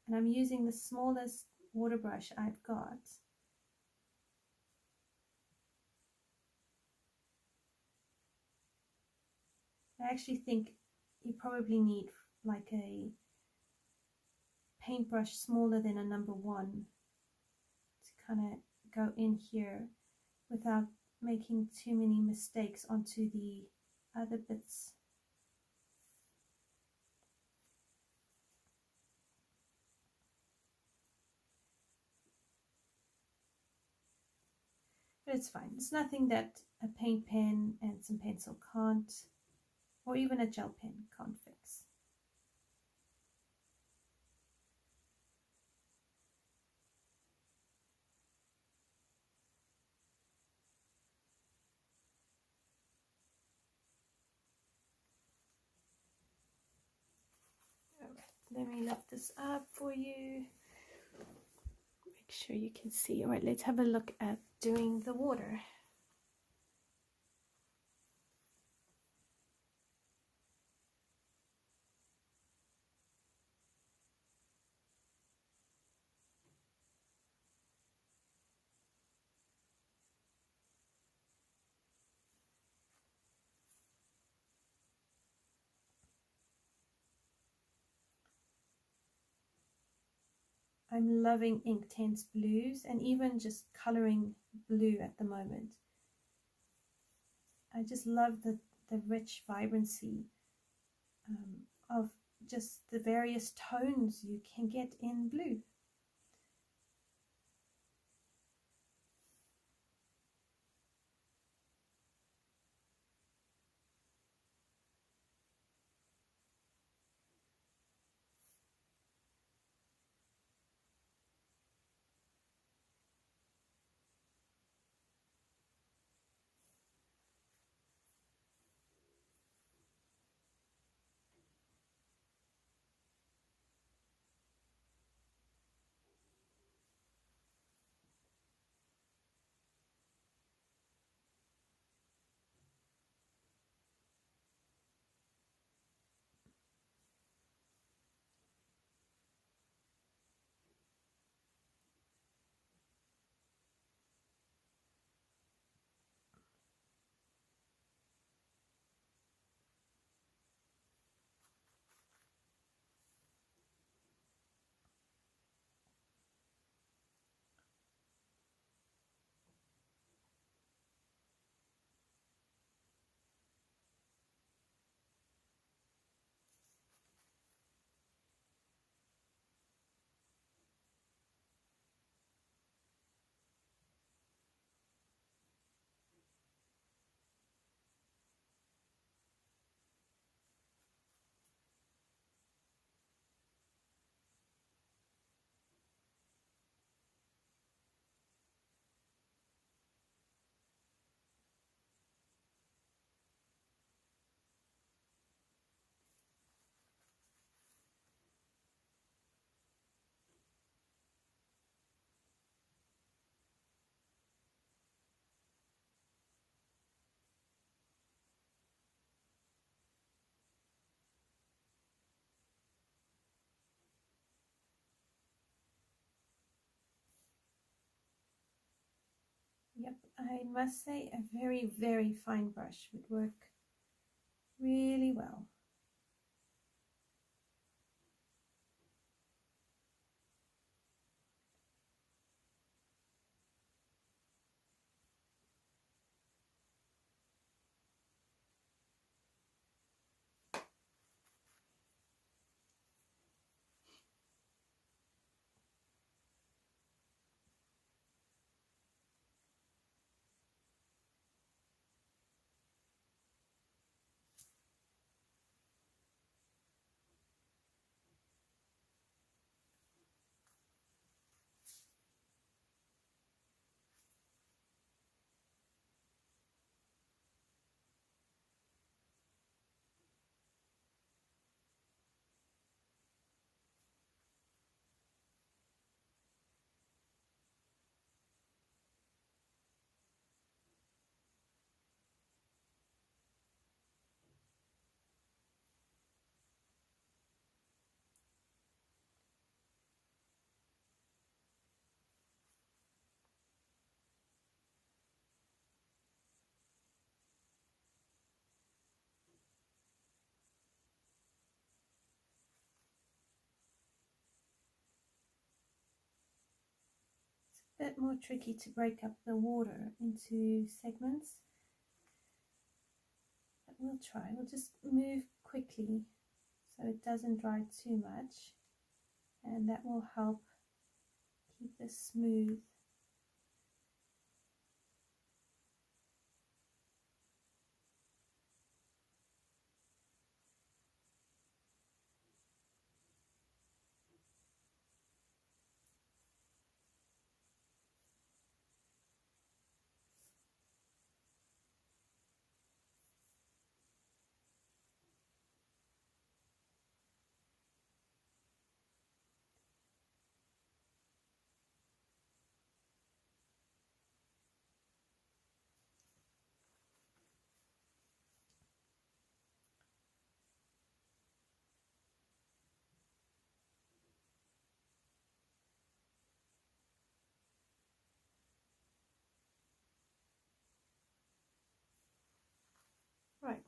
And I'm using the smallest water brush I've got. I actually think you probably need like a paintbrush smaller than a number 1 to kind of go in here without making too many mistakes onto the other bits. But it's fine. It's nothing that a paint pen and some pencil can't, or even a gel pen can't fix. Let me lift this up for you. Make sure you can see. All right, let's have a look at doing the water. I'm loving Inktense blues and even just coloring blue at the moment. I just love the rich vibrancy of just the various tones you can get in blue. Yep, I must say a very, very fine brush would work really well. A bit more tricky to break up the water into segments, but we'll try. We'll just move quickly so it doesn't dry too much, and that will help keep this smooth.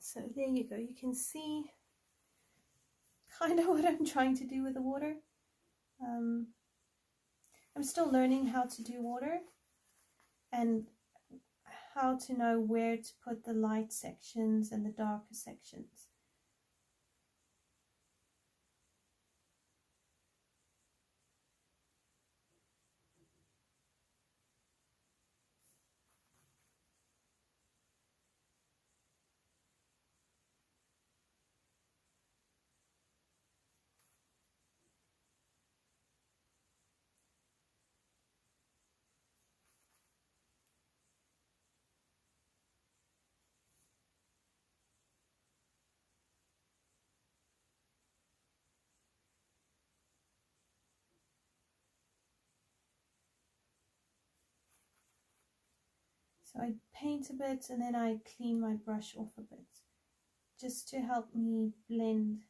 so there you go. You can see kind of what I'm trying to do with the water. I'm still learning how to do water and how to know where to put the light sections and the darker sections. So I paint a bit and then I clean my brush off a bit, just to help me blend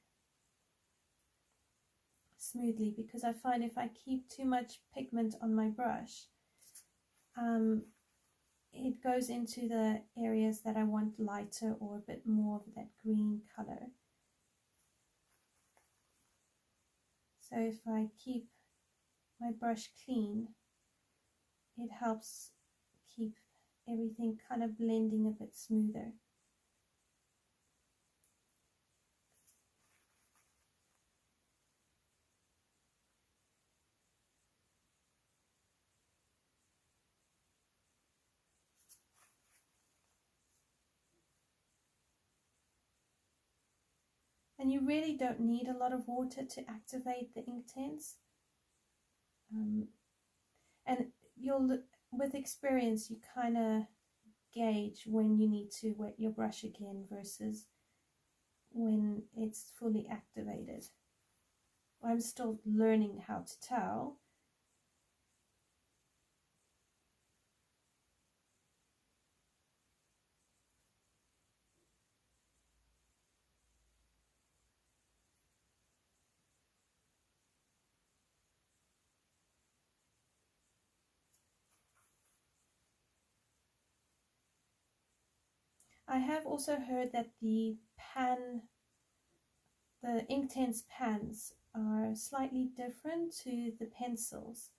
smoothly, because I find if I keep too much pigment on my brush, it goes into the areas that I want lighter or a bit more of that green color. So if I keep my brush clean, it helps keep everything kind of blending a bit smoother. And you really don't need a lot of water to activate the Inktense. And with experience, you kind of gauge when you need to wet your brush again versus when it's fully activated. I'm still learning how to tell. I have also heard that the Inktense pans are slightly different to the pencils.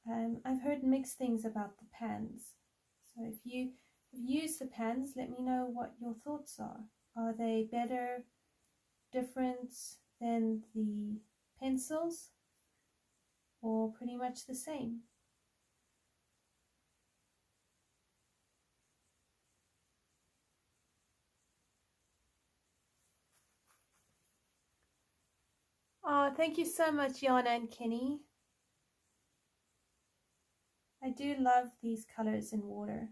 I've heard mixed things about the pans. So if you use the pans, let me know what your thoughts are. Are they better, different than the pencils, or pretty much the same? Oh, thank you so much, Yana and Kenny. I do love these colors in water.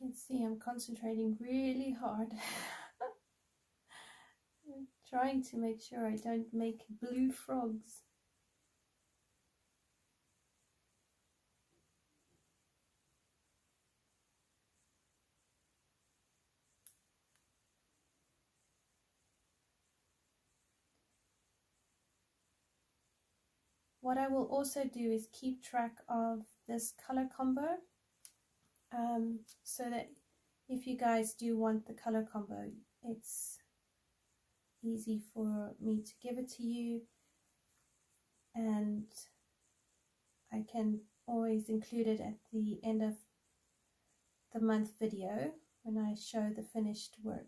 can see I'm concentrating really hard. I'm trying to make sure I don't make blue frogs. What I will also do is keep track of this color combo, so that if you guys do want the color combo, it's easy for me to give it to you, and I can always include it at the end of the month video when I show the finished work.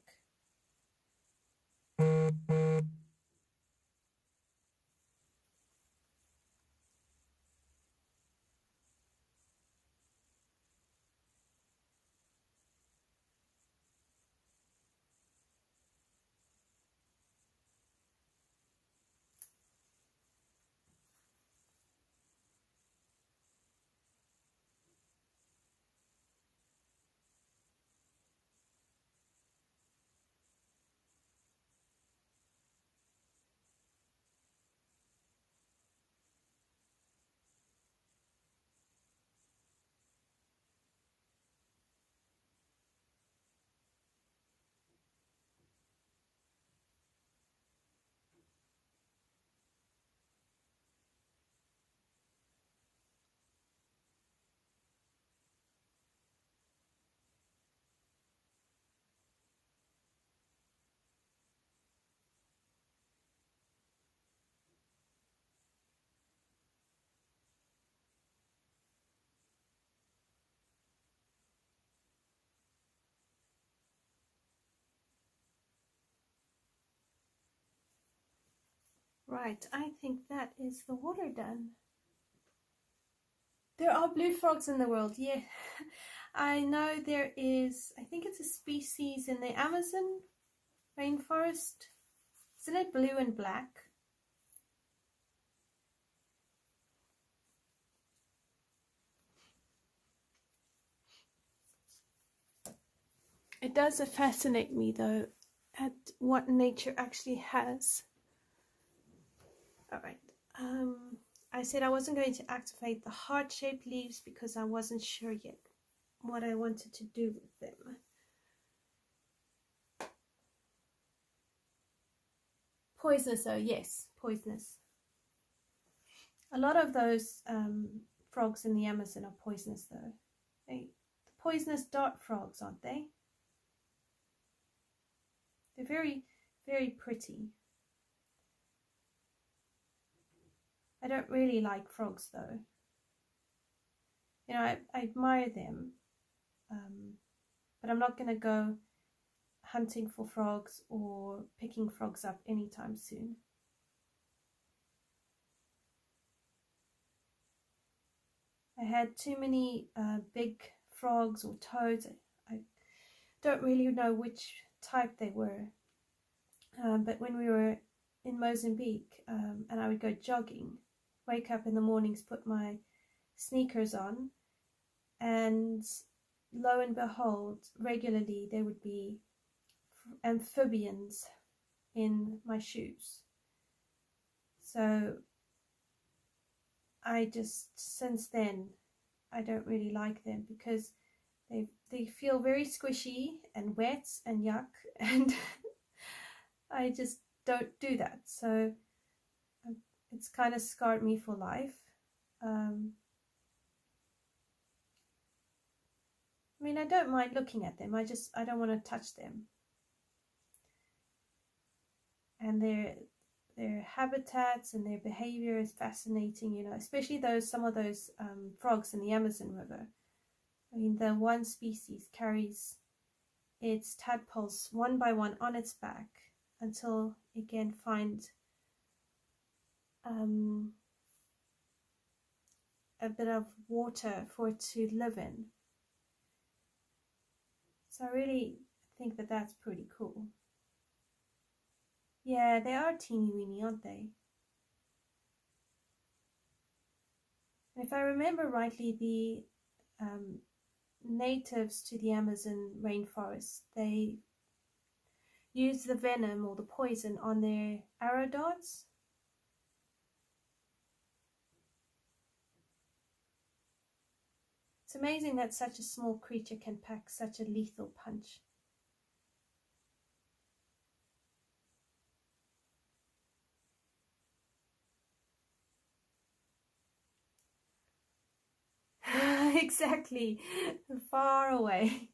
Right, I think that is the water done. There are blue frogs in the world, yeah. I know there is, I think it's a species in the Amazon rainforest. Isn't it blue and black? It does fascinate me though at what nature actually has. Alright, I said I wasn't going to activate the heart-shaped leaves because I wasn't sure yet what I wanted to do with them. Poisonous though, yes, poisonous. A lot of those frogs in the Amazon are poisonous though. The poisonous dart frogs, aren't they? They're very, very pretty. I don't really like frogs though. You know, I admire them, but I'm not going to go hunting for frogs or picking frogs up anytime soon. I had too many big frogs or toads. I don't really know which type they were, but when we were in Mozambique and I would go jogging, wake up in the mornings, put my sneakers on, and lo and behold, regularly there would be amphibians in my shoes. So I just, since then, I don't really like them because they feel very squishy and wet and yuck, and I just don't do that. So it's kind of scarred me for life. I mean, I don't mind looking at them. I don't want to touch them. And their habitats and their behavior is fascinating, you know, especially some of those frogs in the Amazon River. I mean, the one species carries its tadpoles one by one on its back until it can find a bit of water for it to live in. So I really think that that's pretty cool. Yeah, they are teeny weeny, aren't they? And if I remember rightly, natives to the Amazon rainforest. They use the venom or the poison on their arrow darts. It's amazing that such a small creature can pack such a lethal punch. Exactly, far away.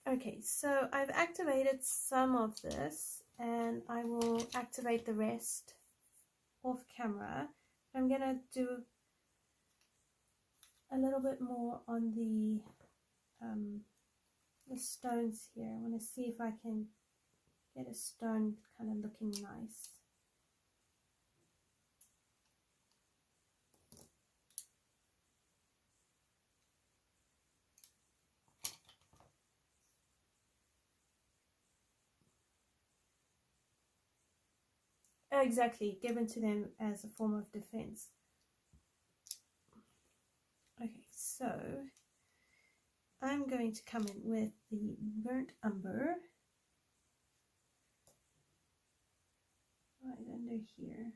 Okay, so I've activated some of this and I will activate the rest off camera. I'm gonna do a little bit more on the stones here. I want to see if I can get a stone kind of looking nice. Exactly, given to them as a form of defense. Okay, so I'm going to come in with the Burnt Umber right under here.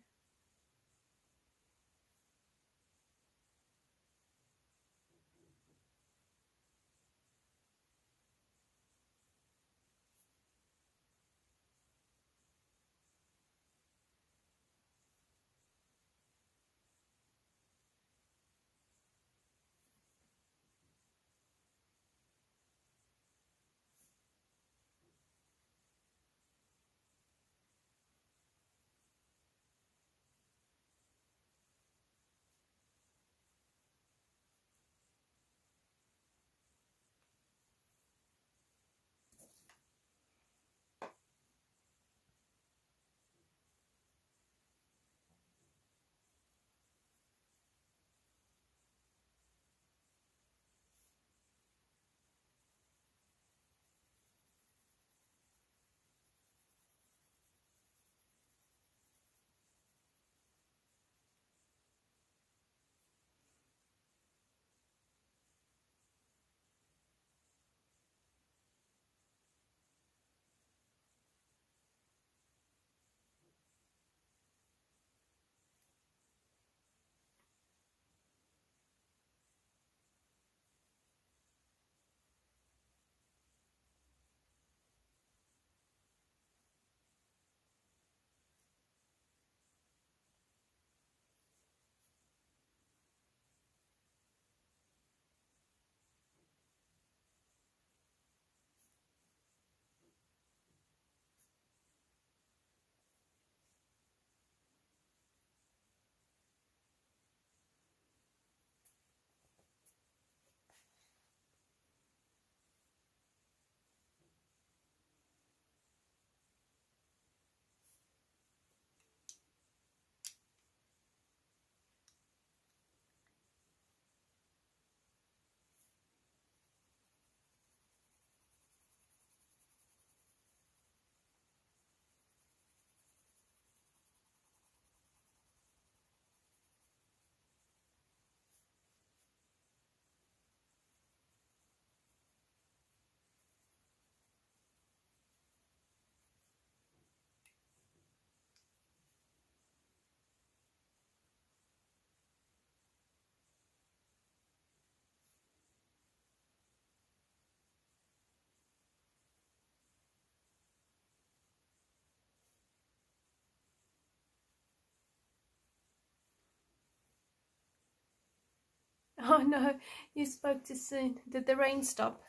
Oh no, you spoke too soon. Did the rain stop?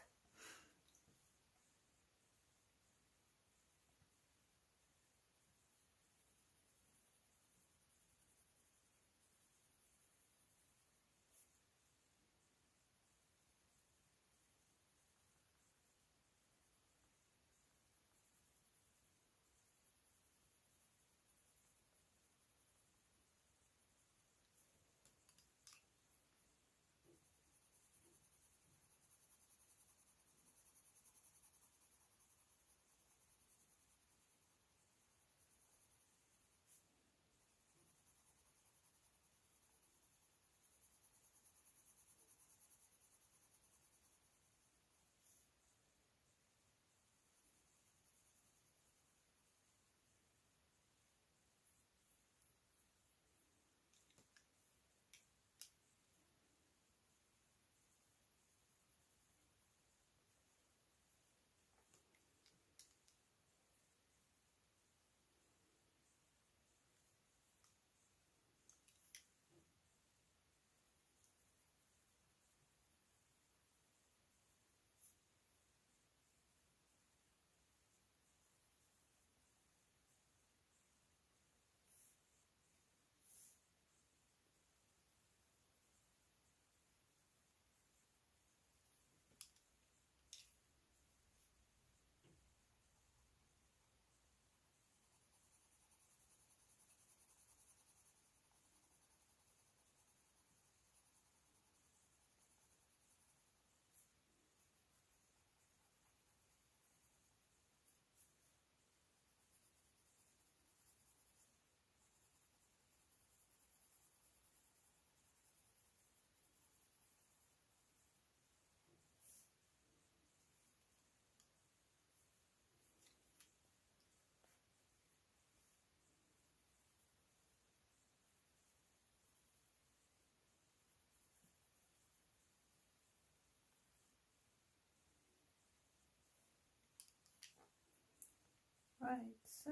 Right, so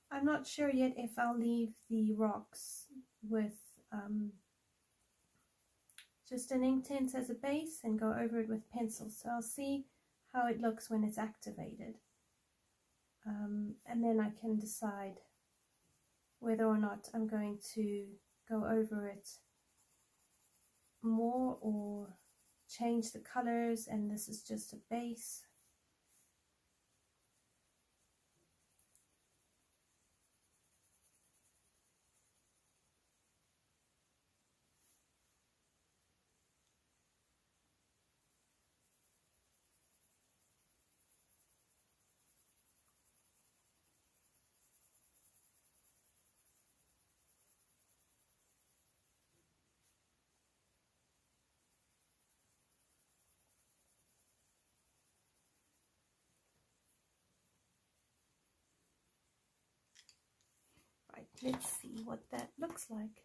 I'm not sure yet if I'll leave the rocks with just an Inktense as a base and go over it with pencils. So I'll see how it looks when it's activated. And then I can decide whether or not I'm going to go over it more or change the colors, and this is just a base. Right, let's see what that looks like.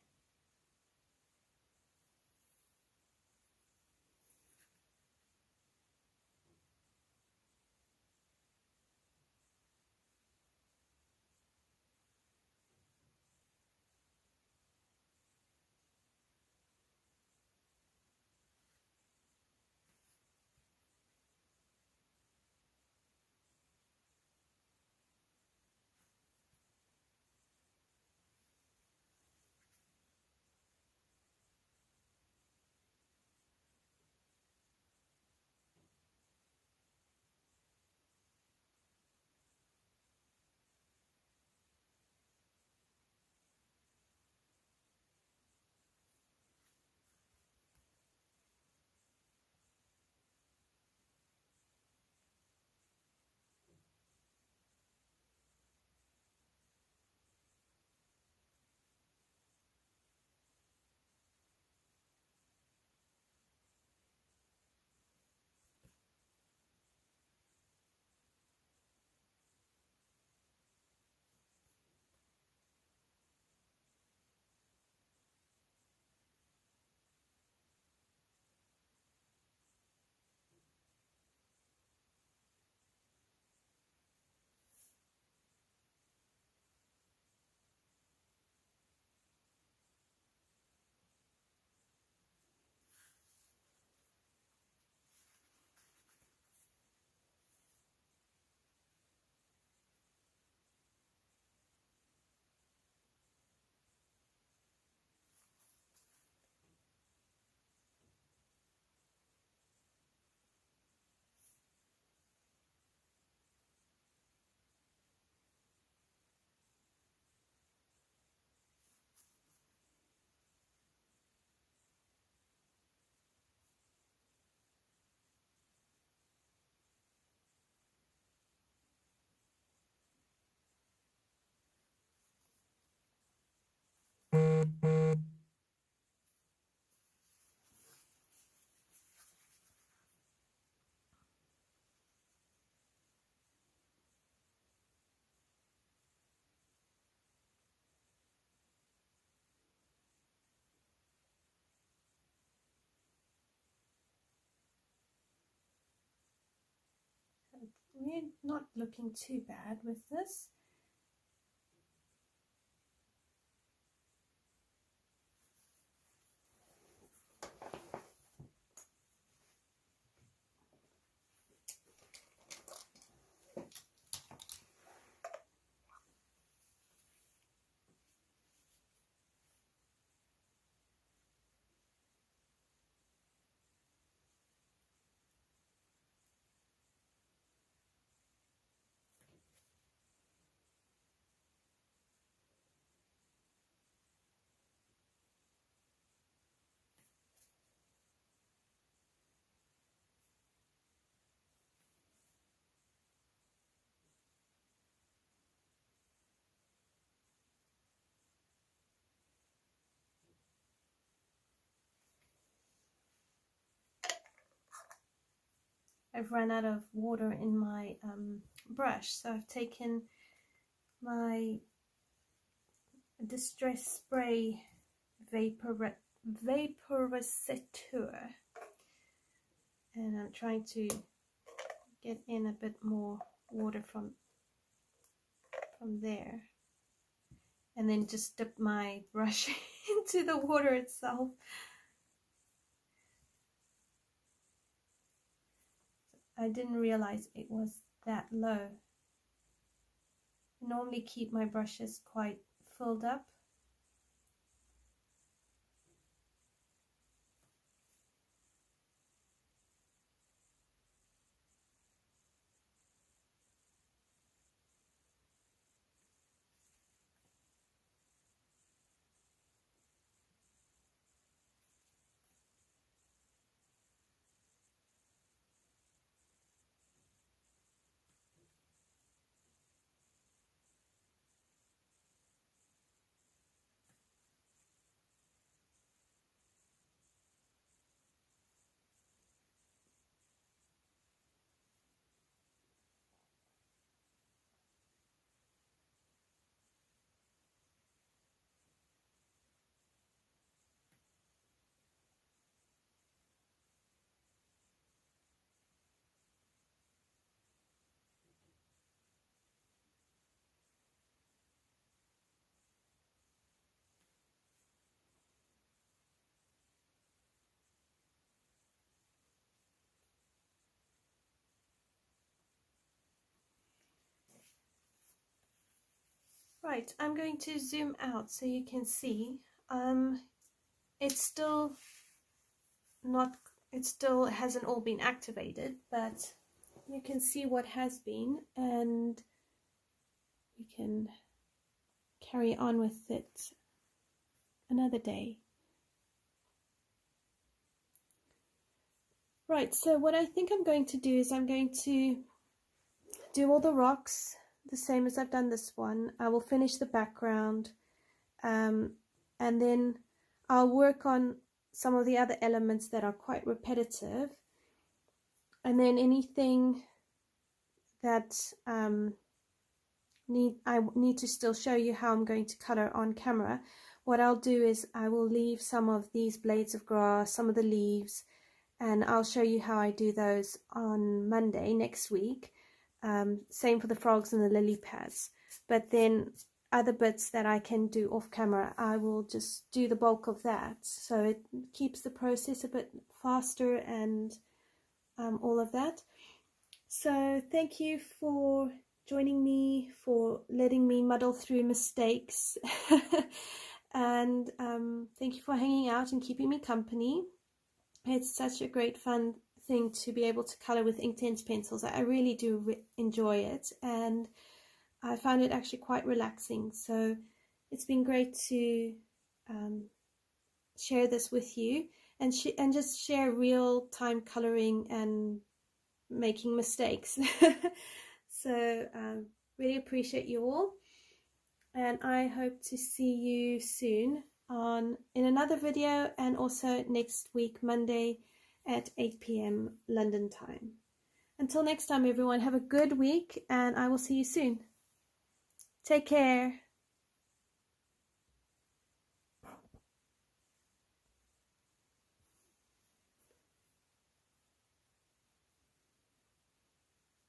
We're not looking too bad with this. I've run out of water in my brush, so I've taken my Distress Spray Vaporizer, and I'm trying to get in a bit more water from there, and then just dip my brush into the water itself. I didn't realize it was that low. I normally keep my brushes quite filled up. Right, I'm going to zoom out so you can see. It's still not, it still hasn't all been activated, but you can see what has been, and we can carry on with it another day. Right, so what I think I'm going to do is I'm going to do all the rocks the same as I've done this one. I will finish the background, and then I'll work on some of the other elements that are quite repetitive, and then anything that I need to still show you how I'm going to color on camera. What I'll do is I will leave some of these blades of grass, some of the leaves, and I'll show you how I do those on Monday next week. Same for the frogs and the lily pads, but then other bits that I can do off camera, I will just do the bulk of that, so it keeps the process a bit faster and all of that. So thank you for joining me, for letting me muddle through mistakes and thank you for hanging out and keeping me company. It's such a great fun thing to be able to color with Inktense pencils. I really do enjoy it, and I find it actually quite relaxing. So it's been great to share this with you and just share real time coloring and making mistakes. So really appreciate you all, and I hope to see you soon in another video, and also next week Monday at 8 p.m. London time. Until next time, everyone, have a good week, and I will see you soon. Take care.